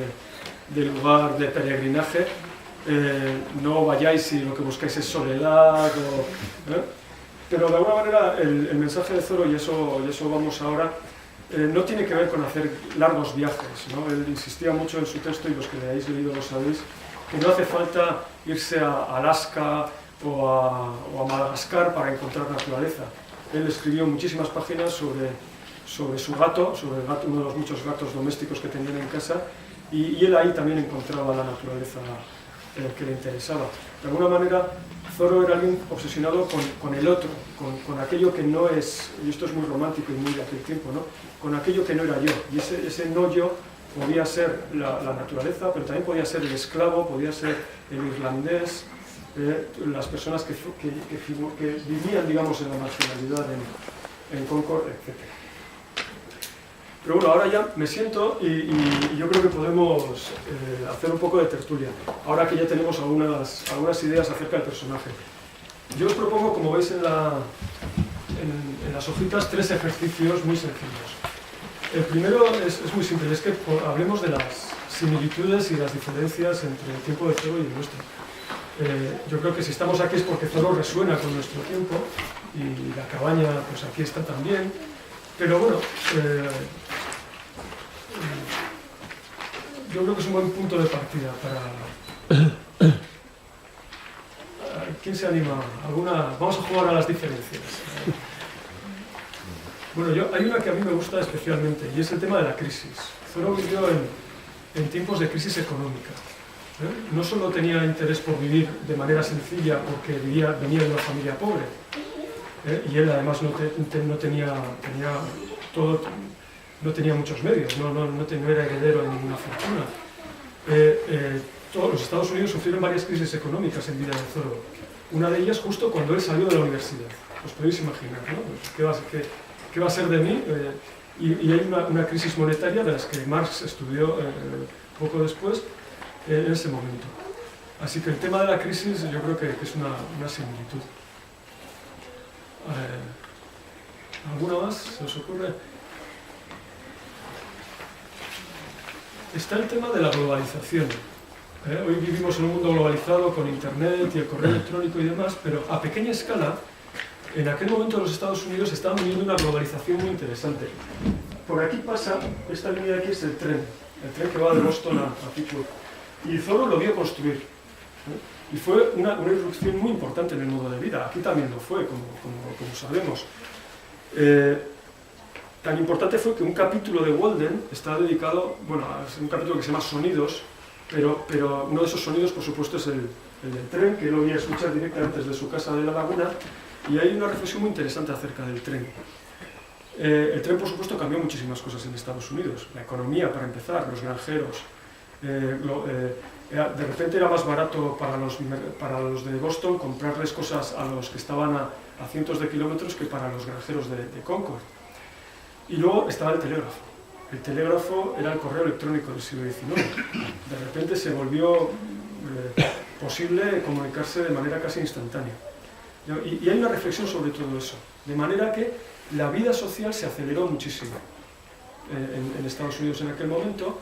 de lugar de peregrinaje. No vayáis si lo que buscáis es soledad, pero de alguna manera el mensaje de Thoreau, y eso vamos ahora, no tiene que ver con hacer largos viajes, ¿no? Él insistía mucho en su texto, y los que le hayáis leído lo sabéis, que no hace falta irse a Alaska o a Madagascar para encontrar naturaleza. Él escribió muchísimas páginas sobre su gato, uno de los muchos gatos domésticos que tenían en casa, y él ahí también encontraba la naturaleza que le interesaba. De alguna manera, Thoreau era alguien obsesionado con el otro, con aquello que no es, y esto es muy romántico y muy de aquel tiempo, ¿no? Con aquello que no era yo, y ese no yo podía ser la naturaleza, pero también podía ser el esclavo, podía ser el irlandés, las personas que vivían, digamos, en la marginalidad en Concord, etc. Pero bueno, ahora ya me siento y yo creo que podemos hacer un poco de tertulia, ahora que ya tenemos algunas ideas acerca del personaje. Yo os propongo, como veis en las hojitas, 3 ejercicios muy sencillos. El primero es muy simple, es que hablemos de las similitudes y las diferencias entre el tiempo de Zoro y el nuestro. Yo creo que si estamos aquí es porque Zoro resuena con nuestro tiempo y la cabaña, pues aquí está también. Pero bueno, yo creo que es un buen punto de partida para... ¿Quién se anima? Vamos a jugar a las diferencias. Bueno, hay una que a mí me gusta especialmente y es el tema de la crisis. Zoro vivió en tiempos de crisis económica. No solo tenía interés por vivir de manera sencilla porque venía de una familia pobre, y él además no tenía muchos medios, no era heredero de ninguna fortuna. Todos los Estados Unidos sufrieron varias crisis económicas en vida de Zoro. Una de ellas justo cuando él salió de la universidad. Os podéis imaginar, ¿no? ¿Qué va a ser de mí? Y hay una crisis monetaria de las que Marx estudió poco después, en ese momento. Así que el tema de la crisis yo creo que es una similitud. ¿Alguna más se os ocurre? Está el tema de la globalización. Hoy vivimos en un mundo globalizado con Internet y el correo electrónico y demás, pero a pequeña escala, en aquel momento los Estados Unidos estaban viviendo una globalización muy interesante. Por aquí pasa, esta línea de aquí es el tren que va de Boston a Pittsburgh. Y Zoro lo vio construir. Y fue una irrupción muy importante en el modo de vida. Aquí también lo fue, como sabemos. Tan importante fue que un capítulo de Walden está dedicado, bueno, es un capítulo que se llama Sonidos, pero uno de esos sonidos, por supuesto, es el del tren, que él lo voy a escuchar directamente desde su casa de la Laguna, y hay una reflexión muy interesante acerca del tren. El tren, por supuesto, cambió muchísimas cosas en Estados Unidos. La economía, para empezar, los granjeros. De repente era más barato para los de Boston comprarles cosas a los que estaban a cientos de kilómetros que para los granjeros de Concord. Y luego estaba el telégrafo. El telégrafo era el correo electrónico del siglo XIX. De repente se volvió posible comunicarse de manera casi instantánea. Y hay una reflexión sobre todo eso. De manera que la vida social se aceleró muchísimo en Estados Unidos en aquel momento.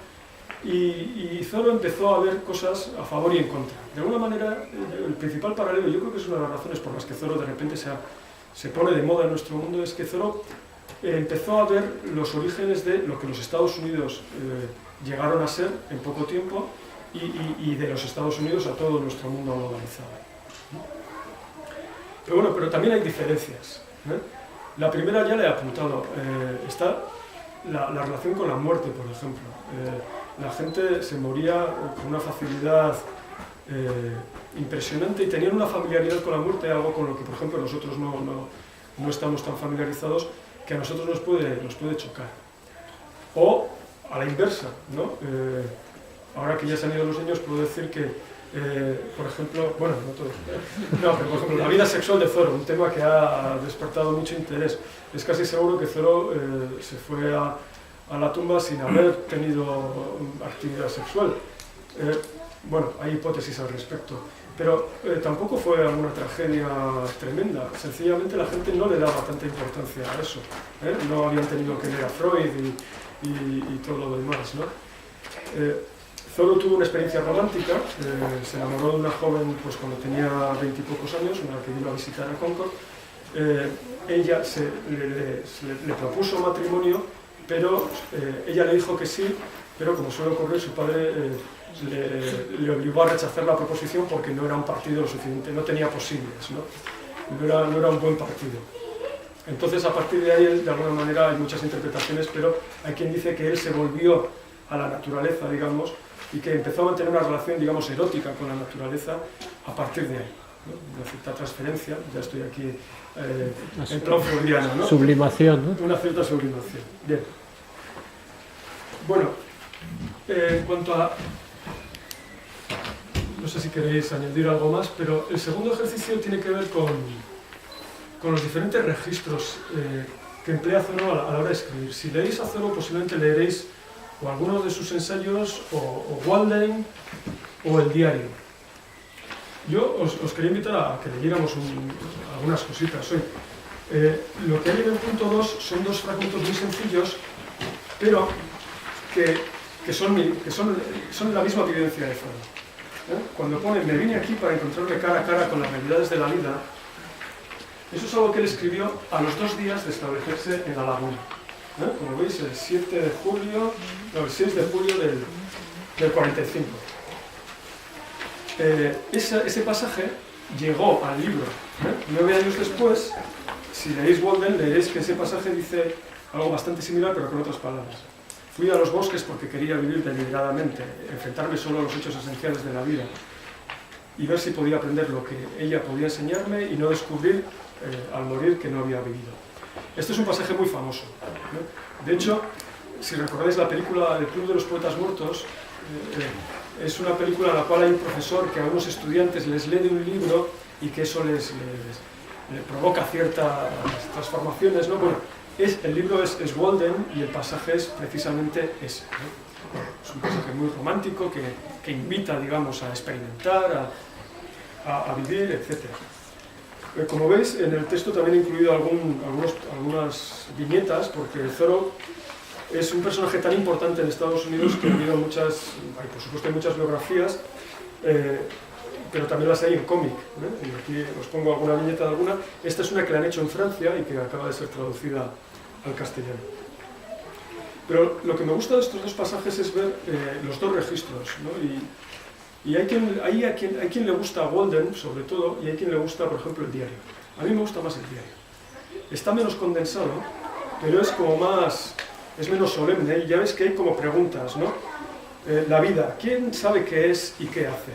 Y Zoro empezó a ver cosas a favor y en contra. De alguna manera, el principal paralelo, yo creo que es una de las razones por las que Zoro de repente se pone de moda en nuestro mundo, es que Zoro empezó a ver los orígenes de lo que los Estados Unidos llegaron a ser en poco tiempo y de los Estados Unidos a todo nuestro mundo globalizado. Pero también hay diferencias. La primera ya le he apuntado, está la relación con la muerte, por ejemplo. La gente se moría con una facilidad impresionante y tenían una familiaridad con la muerte, algo con lo que, por ejemplo, nosotros no estamos tan familiarizados, que a nosotros nos puede chocar. O a la inversa, ¿no? Ahora que ya se han ido los niños, puedo decir que, por ejemplo, bueno, no todos, pero por ejemplo, la vida sexual de Zoro, un tema que ha despertado mucho interés. Es casi seguro que Zoro se fue a la tumba sin haber tenido actividad sexual. Bueno, hay hipótesis al respecto, pero tampoco fue alguna tragedia tremenda. Sencillamente la gente no le daba tanta importancia a eso. No habían tenido que leer a Freud y todo lo demás, ¿no? Zoro tuvo una experiencia romántica, se enamoró de una joven pues, cuando tenía 20 y pocos años, una que vino a visitar a Concord. Ella le propuso matrimonio, pero ella le dijo que sí, pero como suele ocurrir, su padre le obligó a rechazar la proposición porque no era un partido lo suficiente, no tenía posibles, no era un buen partido. Entonces, a partir de ahí, de alguna manera, hay muchas interpretaciones, pero hay quien dice que él se volvió a la naturaleza, digamos, y que empezó a mantener una relación, digamos, erótica con la naturaleza a partir de ahí, ¿no? Una cierta transferencia, ya estoy aquí en plan freudiano, ¿no? Sublimación, ¿no? Una cierta sublimación. Bien. Bueno, en cuanto a... No sé si queréis añadir algo más, pero el segundo ejercicio tiene que ver con los diferentes registros que emplea Thoreau a la hora de escribir. Si leéis a Thoreau, posiblemente leeréis o algunos de sus ensayos, o Walden, o el diario. Yo os quería invitar a que leyéramos algunas cositas hoy. Lo que hay en el punto 2 son dos fragmentos muy sencillos, pero que son la misma vivencia de Thoreau. Cuando pone, me vine aquí para encontrarme cara a cara con las realidades de la vida, eso es algo que él escribió a los 2 días de establecerse en la laguna. Como veis, el 6 de julio del 45. Ese pasaje llegó al libro 9 años después. Si leéis Walden, leeréis que ese pasaje dice algo bastante similar, pero con otras palabras. Fui a los bosques porque quería vivir deliberadamente, enfrentarme solo a los hechos esenciales de la vida y ver si podía aprender lo que ella podía enseñarme y no descubrir al morir que no había vivido. Este es un pasaje muy famoso. De hecho, si recordáis la película El Club de los Poetas Muertos, es una película en la cual hay un profesor que a unos estudiantes les lee de un libro y que eso les provoca ciertas transformaciones, ¿no? Bueno, el libro es Walden y el pasaje es precisamente ese, ¿no? Es un pasaje muy romántico que invita, digamos, a experimentar, a vivir, etc. Como veis, en el texto también he incluido algunas viñetas, porque Thoreau es un personaje tan importante en Estados Unidos que ha habido por supuesto hay muchas biografías, pero también las hay en cómic, ¿eh? Y aquí os pongo alguna viñeta de alguna. Esta es una que la han hecho en Francia y que acaba de ser traducida al castellano. Pero lo que me gusta de estos dos pasajes es ver los dos registros, ¿no? Y hay quien le gusta Walden, sobre todo, y hay quien le gusta, por ejemplo, el diario. A mí me gusta más el diario. Está menos condensado, pero es como más... es menos solemne, y ya ves que hay como preguntas, ¿no? La vida, ¿quién sabe qué es y qué hace?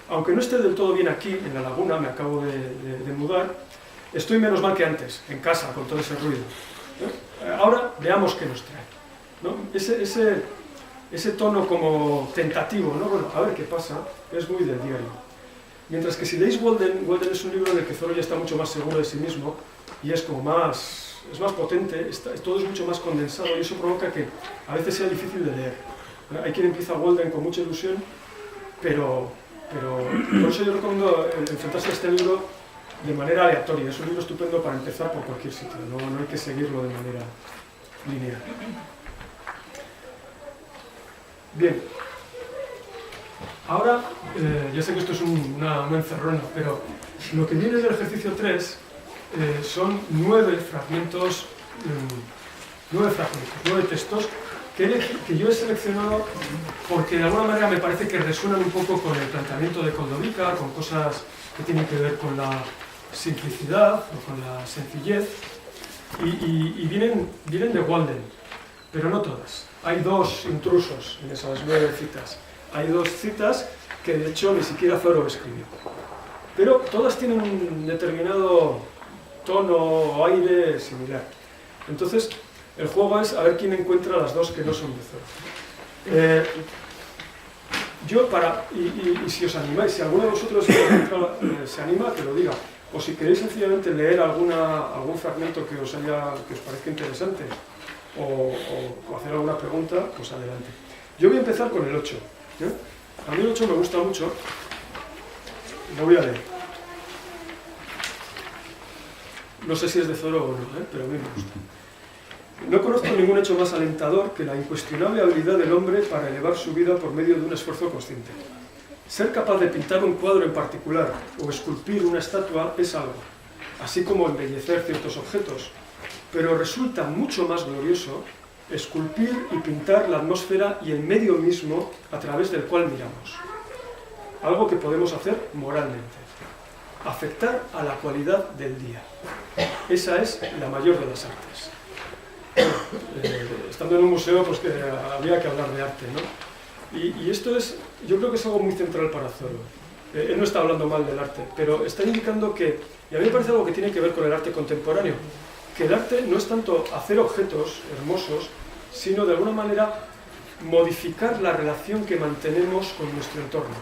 Aunque no esté del todo bien aquí, en la laguna, me acabo de mudar, estoy menos mal que antes, en casa, con todo ese ruido. Ahora veamos qué nos trae, ¿no? Ese tono como tentativo, ¿no? Bueno, a ver qué pasa, es muy del diario. Mientras que si leéis Walden es un libro en el que Thoreau ya está mucho más seguro de sí mismo, y es como más... es más potente, todo es mucho más condensado y eso provoca que a veces sea difícil de leer. Hay quien empieza Walden con mucha ilusión, pero por eso yo recomiendo enfrentarse a este libro de manera aleatoria. Es un libro estupendo para empezar por cualquier sitio, no hay que seguirlo de manera lineal. Bien, ahora, ya sé que esto es una encerrona, pero lo que viene del ejercicio 3 son 9 fragmentos, 9 textos que yo he seleccionado porque de alguna manera me parece que resuenan un poco con el planteamiento de Koldovica, con cosas que tienen que ver con la simplicidad o con la sencillez, y vienen de Walden, pero no todas. Hay 2 intrusos en esas 9 citas. Hay 2 citas que de hecho ni siquiera Thoreau escribió. Pero todas tienen un determinado tono o aire similar. Entonces, el juego es a ver quién encuentra las 2 que no son de Thoreau. Y si os animáis, si alguno de vosotros se anima, que lo diga. O si queréis sencillamente leer algún fragmento que os parezca interesante o hacer alguna pregunta, pues adelante. Yo voy a empezar con el 8. A mí el 8 me gusta mucho. Lo voy a leer. No sé si es de Thoreau o no, pero a mí me gusta. No conozco ningún hecho más alentador que la incuestionable habilidad del hombre para elevar su vida por medio de un esfuerzo consciente. Ser capaz de pintar un cuadro en particular o esculpir una estatua es algo, así como embellecer ciertos objetos, pero resulta mucho más glorioso esculpir y pintar la atmósfera y el medio mismo a través del cual miramos. Algo que podemos hacer moralmente. Afectar a la cualidad del día. Esa es la mayor de las artes. Estando en un museo, pues que habría que hablar de arte, ¿no? Y esto es, yo creo que es algo muy central para Thoreau. Él no está hablando mal del arte, pero está indicando que, y a mí me parece algo que tiene que ver con el arte contemporáneo, que el arte no es tanto hacer objetos hermosos, sino de alguna manera modificar la relación que mantenemos con nuestro entorno.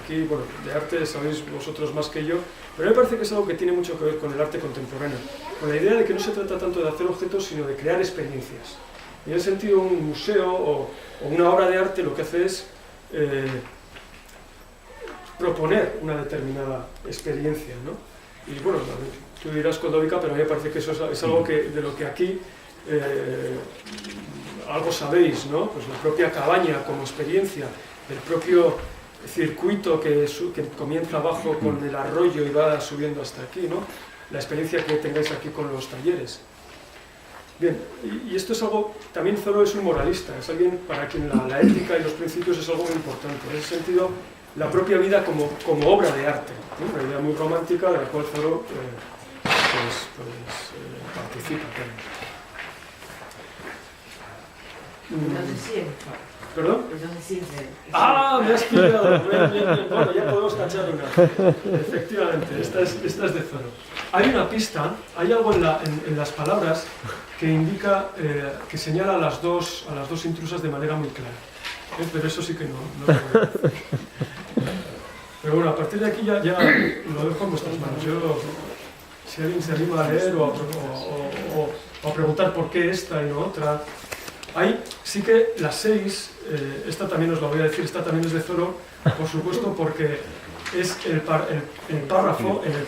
Aquí, bueno, de arte sabéis vosotros más que yo, pero a mí me parece que es algo que tiene mucho que ver con el arte contemporáneo, con la idea de que no se trata tanto de hacer objetos, sino de crear experiencias. Y en ese sentido, un museo o una obra de arte lo que hace es proponer una determinada experiencia, ¿no? Y bueno, tú dirás Koldovika, pero a mí me parece que eso es algo de lo que aquí algo sabéis, ¿no? Pues la propia cabaña como experiencia, el propio circuito que comienza abajo con el arroyo y va subiendo hasta aquí, ¿no? La experiencia que tengáis aquí con los talleres. Bien, y esto es algo, también Thoreau es un moralista, es alguien para quien la ética y los principios es algo muy importante. En ese sentido, la propia vida como obra de arte, ¿no? Una idea muy romántica de la cual Thoreau participa. ¿Perdón? ¡Ah! Me has pillado. Bueno, ya podemos tachar una. Efectivamente, esta es de Thoreau. Hay una pista, hay algo en las palabras que indica, que señala a las dos intrusas de manera muy clara. Pero eso sí que no lo voy a decir. Pero bueno, a partir de aquí ya lo dejo en vuestras manos. Si alguien se anima a leer o a preguntar por qué esta y no otra. Hay, sí que las 6, esta también os la voy a decir, esta también es de Thoreau, por supuesto, porque es el párrafo del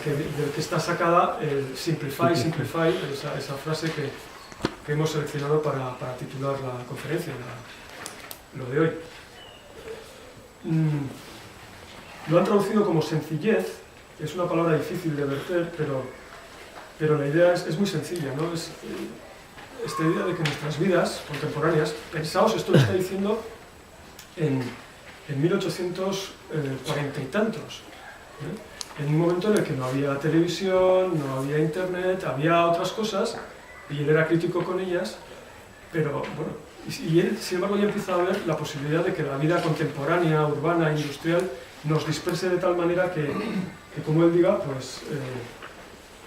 que está sacada el simplify, esa frase que hemos seleccionado para titular la conferencia, lo de hoy. Lo han traducido como sencillez, es una palabra difícil de verter, pero la idea es muy sencilla, ¿no? Es esta idea de que nuestras vidas contemporáneas, pensaos, esto lo está diciendo en 1840 y tantos, en un momento en el que no había televisión, no había internet, había otras cosas, y él era crítico con ellas, pero bueno, y él, sin embargo, ya empieza a ver la posibilidad de que la vida contemporánea, urbana, industrial, nos disperse de tal manera que como él diga, pues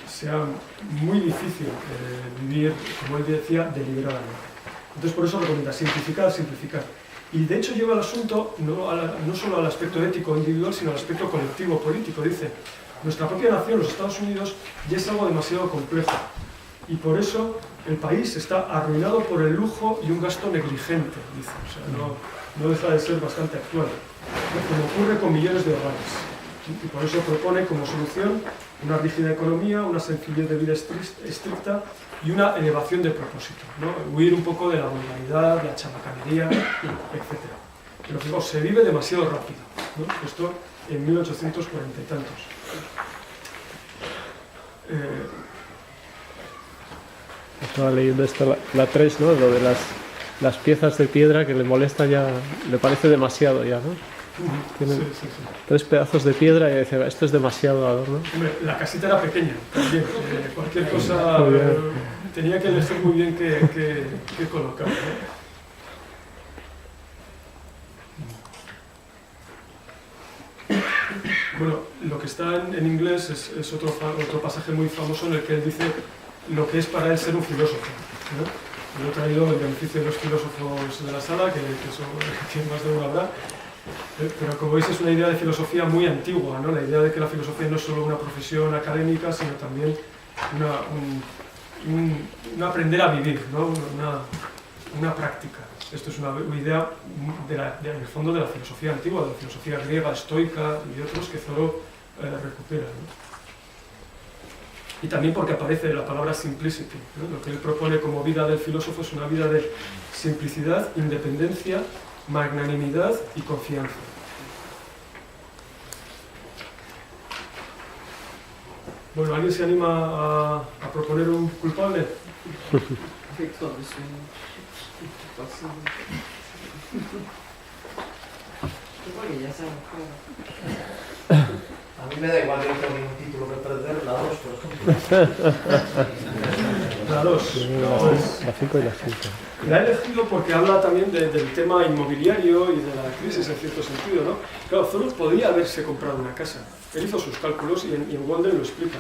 sea muy difícil vivir, como él decía, deliberadamente. Entonces por eso recomienda simplificar. Y de hecho lleva el asunto no solo al aspecto ético individual, sino al aspecto colectivo, político. Dice, nuestra propia nación, los Estados Unidos, ya es algo demasiado complejo. Y por eso el país está arruinado por el lujo y un gasto negligente, dice. O sea, no deja de ser bastante actual, como ocurre con millones de hogares. Y por eso propone como solución una rígida economía, una sencillez de vida estricta y una elevación de propósito, ¿no? Huir un poco de la vulgaridad, la chabacanería, etc. Pero fijaos, se vive demasiado rápido, ¿no? Esto en 1840 y tantos. Estaba leyendo esto, la 3, ¿no? Lo de las piezas de piedra que le molesta ya, le parece demasiado ya, ¿no? Tienen sí. 3 pedazos de piedra y dice, esto es demasiado adorno. Hombre, la casita era pequeña, también. Cualquier cosa tenía que elegir muy bien qué colocar, ¿no? Bueno, lo que está en inglés es otro pasaje muy famoso en el que él dice lo que es para él ser un filósofo, ¿no? Yo he traído el beneficio de los filósofos de la sala, que más de uno habrá. Pero como veis es una idea de filosofía muy antigua, ¿no? La idea de que la filosofía no es solo una profesión académica, sino también un aprender a vivir, ¿no? Una práctica. Esto es una idea en el fondo de la filosofía antigua, de la filosofía griega, estoica y de otros que Thoreau recupera, ¿no? Y también porque aparece la palabra simplicity, ¿no? Lo que él propone como vida del filósofo es una vida de simplicidad, independencia, magnanimidad y confianza. Bueno, ¿alguien se anima a proponer un culpable? A mí me da igual que yo tenga un título que perder, la 2, por ejemplo. La 2. La 5 y la 5. La he elegido porque habla también del tema inmobiliario y de la crisis en cierto sentido, ¿no? Claro, Thoreau podía haberse comprado una casa. Él hizo sus cálculos y en Walden lo explica.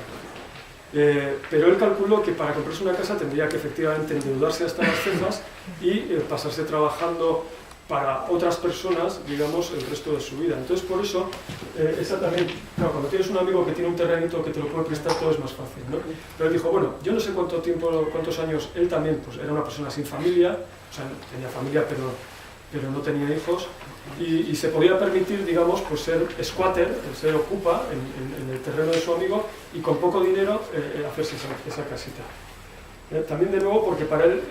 Pero él calculó que para comprarse una casa tendría que efectivamente endeudarse hasta las cejas y pasarse trabajando para otras personas, digamos, el resto de su vida. Entonces, por eso, esa también, claro, cuando tienes un amigo que tiene un terrenito que te lo puede prestar, todo es más fácil, ¿no? Pero él dijo, bueno, yo no sé cuántos años, él también, pues era una persona sin familia, o sea, tenía familia, pero no tenía hijos, y se podía permitir, digamos, pues ser squatter, ser ocupa en el terreno de su amigo, y con poco dinero hacerse esa casita. También de nuevo porque para él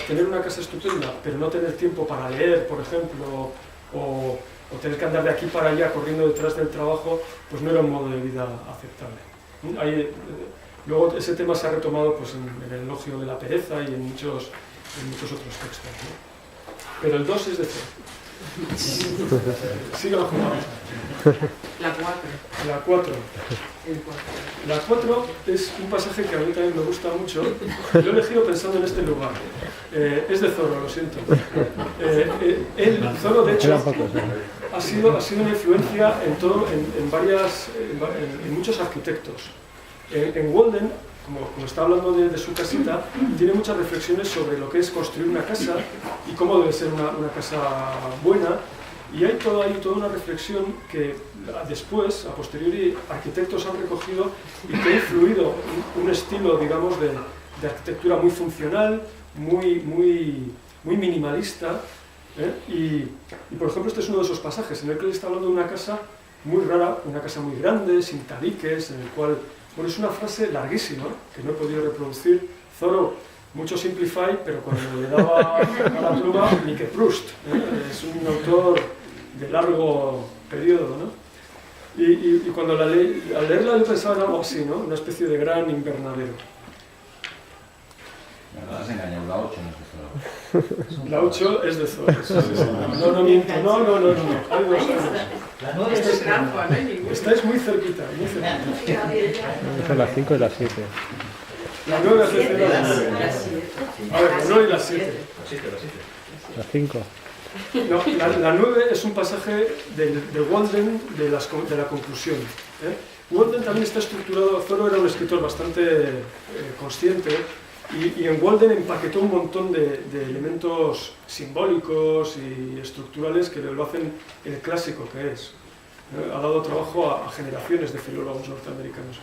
tener una casa estupenda pero no tener tiempo para leer, por ejemplo, o tener que andar de aquí para allá corriendo detrás del trabajo, pues no era un modo de vida aceptable. Luego ese tema se ha retomado pues, en el elogio de la pereza y en muchos otros textos, ¿no? Pero el 2 es de cero. Sigue la jugada. La 4. La 4. El 4. La 4 es un pasaje que a mí también me gusta mucho. Lo he elegido pensando en este lugar. Es de Zoro, lo siento. Zoro, de hecho, ha sido una influencia en muchos arquitectos. En Walden, como está hablando de su casita, tiene muchas reflexiones sobre lo que es construir una casa y cómo debe ser una casa buena. Y hay toda una reflexión que después, a posteriori, arquitectos han recogido y que ha influido un estilo, digamos, de arquitectura muy funcional, muy minimalista. Y, por ejemplo, este es uno de esos pasajes en el que él está hablando de una casa muy rara, una casa muy grande, sin tabiques, en el cual, bueno, es una frase larguísima que no he podido reproducir. Zoro, mucho simplify, pero cuando le daba a la pluma, ni que Proust. Es un autor de largo periodo, ¿no? Y cuando al leerla yo pensaba en algo así, ¿no? Una especie de gran invernadero. Me has engañado, la 8 no es de Zoro. La 8 es de Zoro. No miento, no. Hay dos años. La 9 es trampa, no hay ninguna. Estáis muy cerquita, muy cerquita. Son las 5 y las 7. La 9 es de Zoro. La 7. A ver, la 9 y la 7. Las 5. No, la 9 es un pasaje de Walden de la conclusión. Walden también está estructurado, Zoro era un escritor bastante consciente y en Walden empaquetó un montón de elementos simbólicos y estructurales que lo hacen el clásico que es. Ha dado trabajo a generaciones de filólogos norteamericanos.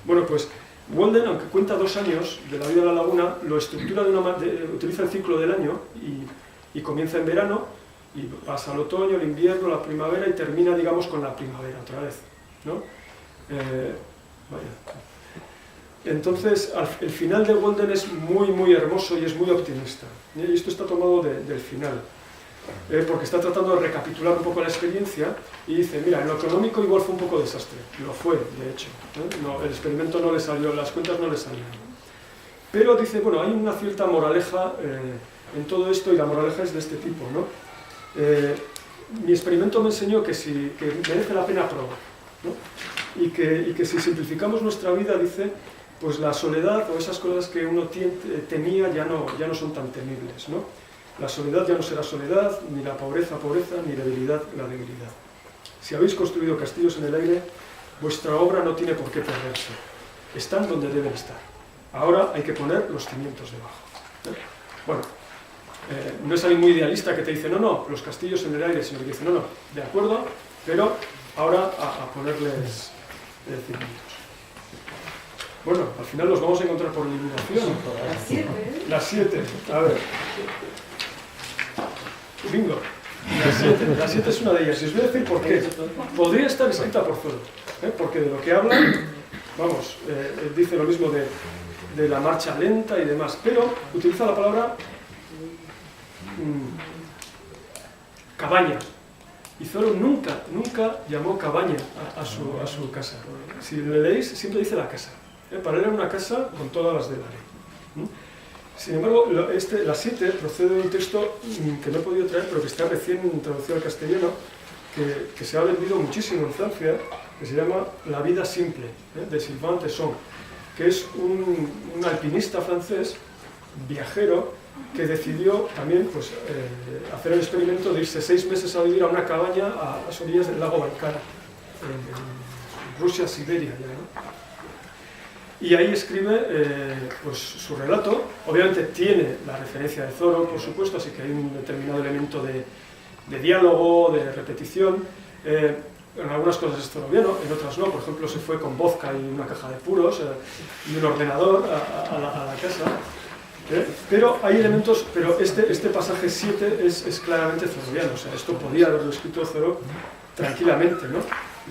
Bueno, pues Walden, aunque cuenta 2 años de la vida de la laguna, lo estructura utiliza el ciclo del año y comienza en verano y pasa al otoño, el invierno, la primavera y termina, digamos, con la primavera otra vez, ¿no? Entonces, el final de Walden es muy hermoso y es muy optimista. Y esto está tomado del final, porque está tratando de recapitular un poco la experiencia y dice, mira, en lo económico igual fue un poco desastre, lo fue, de hecho. No, el experimento no le salió, las cuentas no le salieron. Pero dice, bueno, hay una cierta moraleja en todo esto y la moraleja es de este tipo, ¿no? Mi experimento me enseñó que merece la pena probar, ¿no? y que si simplificamos nuestra vida, dice, pues la soledad o esas cosas que uno temía ya no son tan temibles, ¿no? La soledad ya no será soledad, ni la pobreza, ni la debilidad, debilidad. Si habéis construido castillos en el aire, vuestra obra no tiene por qué perderse. Están donde deben estar. Ahora hay que poner los cimientos debajo. Bueno, no es alguien muy idealista que te dice, no, los castillos en el aire, sino que dice, no, de acuerdo, pero ahora a ponerles cimientos. Bueno, al final los vamos a encontrar por eliminación. La 7, ¿eh? La 7, a ver. Bingo. La 7 es una de ellas. Y os voy a decir por qué. Podría estar escrita por Zoro, porque de lo que habla, vamos, dice lo mismo de la marcha lenta y demás, pero utiliza la palabra cabaña. Y Zoro nunca llamó cabaña a su casa. Si le leéis, siempre dice la casa. Para él era una casa con todas las de la ley. Sin embargo, la 7 procede de un texto que no he podido traer, pero que está recién traducido al castellano, que se ha vendido muchísimo en Francia, que se llama La vida simple, de Sylvain Tesson, que es un alpinista francés, viajero, que decidió también pues, hacer el experimento de irse 6 meses a vivir a una cabaña a las orillas del lago Baikal, en Rusia, Siberia ya, ¿no? Y ahí escribe pues, su relato. Obviamente tiene la referencia de Zoro, por supuesto, así que hay un determinado elemento de diálogo, de repetición. En algunas cosas es zoroviano, en otras no. Por ejemplo, se fue con vodka y una caja de puros y un ordenador a la casa. Pero hay elementos, pero este pasaje 7 es claramente zoroviano. O sea, esto podía haberlo escrito Zoró tranquilamente, ¿no?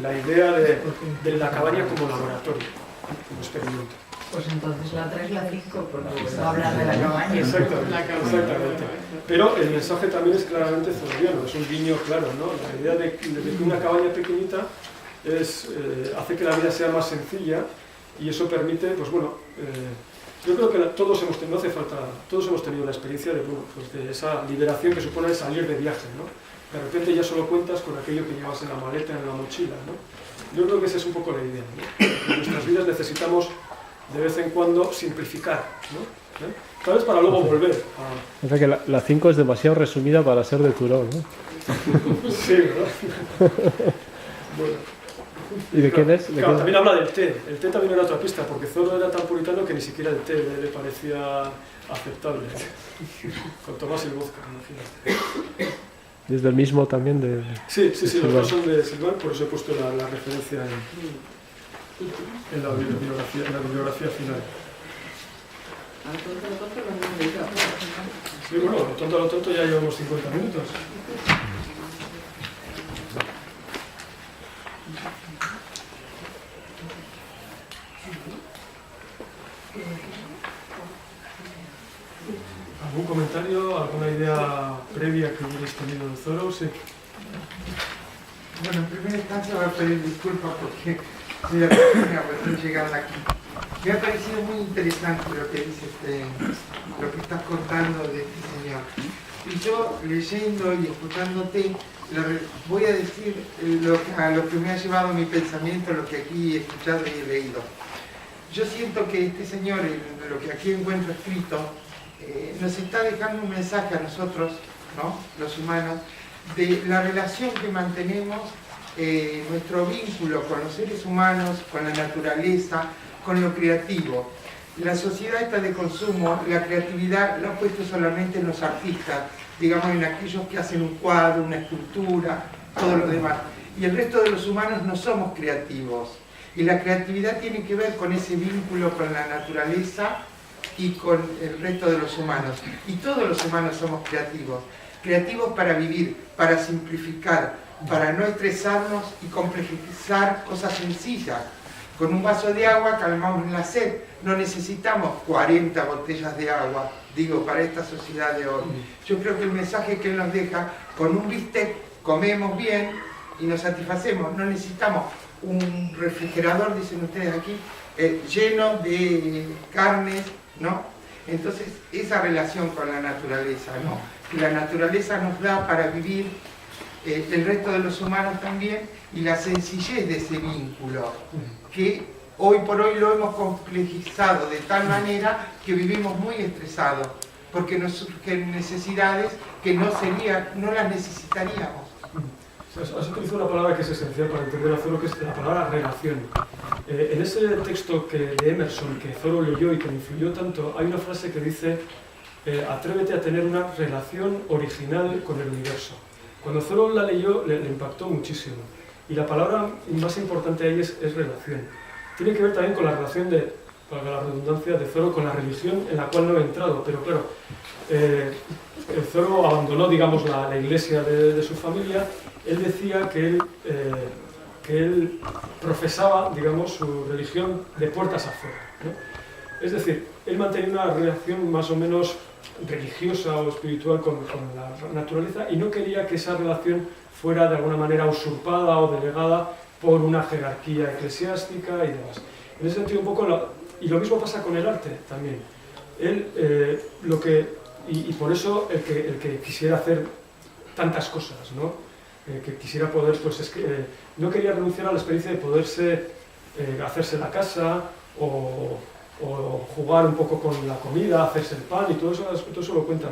La idea de la cabaña como laboratorio, como experimento. Pues entonces la 3 la 5, porque va a hablar de la cabaña. Exactamente. Pero el mensaje también es claramente zoroviano, es un guiño claro, ¿no? La idea de que una cabaña pequeñita hace que la vida sea más sencilla y eso permite, pues bueno, yo creo que todos hemos tenido, no hace falta, todos hemos tenido la experiencia de, bueno, pues de esa liberación que supone salir de viaje, ¿no? De repente ya solo cuentas con aquello que llevas en la maleta, en la mochila, ¿no? Yo creo que esa es un poco la idea, ¿no? En nuestras vidas necesitamos de vez en cuando simplificar, ¿no? Tal vez para luego volver a... O sea que la 5 es demasiado resumida para ser de Turó, ¿no? Sí, ¿verdad? Bueno. ¿Y de quién es? Claro, también habla del té. El té también era otra pista, porque Zorro era tan puritano que ni siquiera el té le parecía aceptable. Con Tomás y el vodka, imagínate. Desde el mismo también de... Sí, los dos son de Silván, por eso he puesto la referencia en la bibliografía final. A lo tonto lo hemos dedicado. Sí, bueno, a lo tonto ya llevamos 50 minutos. ¿Algún comentario, alguna idea previa que hubierais tenido de Zoró? Sí. Bueno, en primera instancia voy a pedir disculpas porque soy la persona recién llegada aquí. Me ha parecido muy interesante lo que dice lo que estás contando de este señor. Y yo, leyendo y escuchándote, voy a decir a lo que me ha llevado mi pensamiento, lo que aquí he escuchado y he leído. Yo siento que este señor, lo que aquí encuentro escrito, nos está dejando un mensaje a nosotros, ¿no?, los humanos, de la relación que mantenemos, nuestro vínculo con los seres humanos, con la naturaleza, con lo creativo. La sociedad esta de consumo, la creatividad la ha puesto solamente en los artistas, digamos en aquellos que hacen un cuadro, una escultura, todo lo demás. Y el resto de los humanos no somos creativos. Y la creatividad tiene que ver con ese vínculo con la naturaleza y con el resto de los humanos. Y todos los humanos somos creativos. Creativos para vivir, para simplificar, para no estresarnos y complejizar cosas sencillas. Con un vaso de agua calmamos la sed. No necesitamos 40 botellas de agua, digo, para esta sociedad de hoy. Yo creo que el mensaje que él nos deja, con un bistec comemos bien y nos satisfacemos. No necesitamos un refrigerador, dicen ustedes aquí, lleno de carnes, ¿no? Entonces, esa relación con la naturaleza, ¿no?, que la naturaleza nos da para vivir, el resto de los humanos también, y la sencillez de ese vínculo, que hoy por hoy lo hemos complejizado de tal manera que vivimos muy estresados, porque nos surgen necesidades que no las necesitaríamos. Has utilizado una palabra que es esencial para entender a Zorro, que es la palabra relación. En ese texto de Emerson que Zorro leyó y que me influyó tanto, hay una frase que dice: atrévete a tener una relación original con el universo. Cuando Zorro la leyó le impactó muchísimo. Y la palabra más importante ahí es relación. Tiene que ver también con la relación para la redundancia, de Zorro con la religión en la cual no he entrado. Pero claro, Zorro abandonó, digamos, la iglesia de su familia. Él decía que él profesaba, digamos, su religión de puertas afuera, ¿no? Es decir, él mantenía una relación más o menos religiosa o espiritual con la naturaleza y no quería que esa relación fuera de alguna manera usurpada o delegada por una jerarquía eclesiástica y demás. En ese sentido, un poco, y lo mismo pasa con el arte también. Él, y por eso el que quisiera hacer tantas cosas, ¿no?, que quisiera poder, pues no quería renunciar a la experiencia de poderse hacerse la casa o jugar un poco con la comida, hacerse el pan y todo eso lo cuenta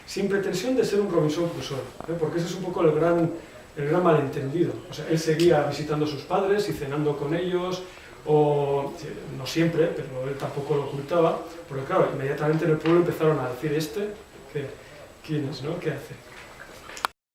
sin pretensión de ser un Robinson Crusoe, porque ese es un poco el gran malentendido. O sea, él seguía visitando a sus padres y cenando con ellos, o no siempre, pero él tampoco lo ocultaba, porque claro, inmediatamente en el pueblo empezaron a decir: ¿quién es, no? ¿Qué hace?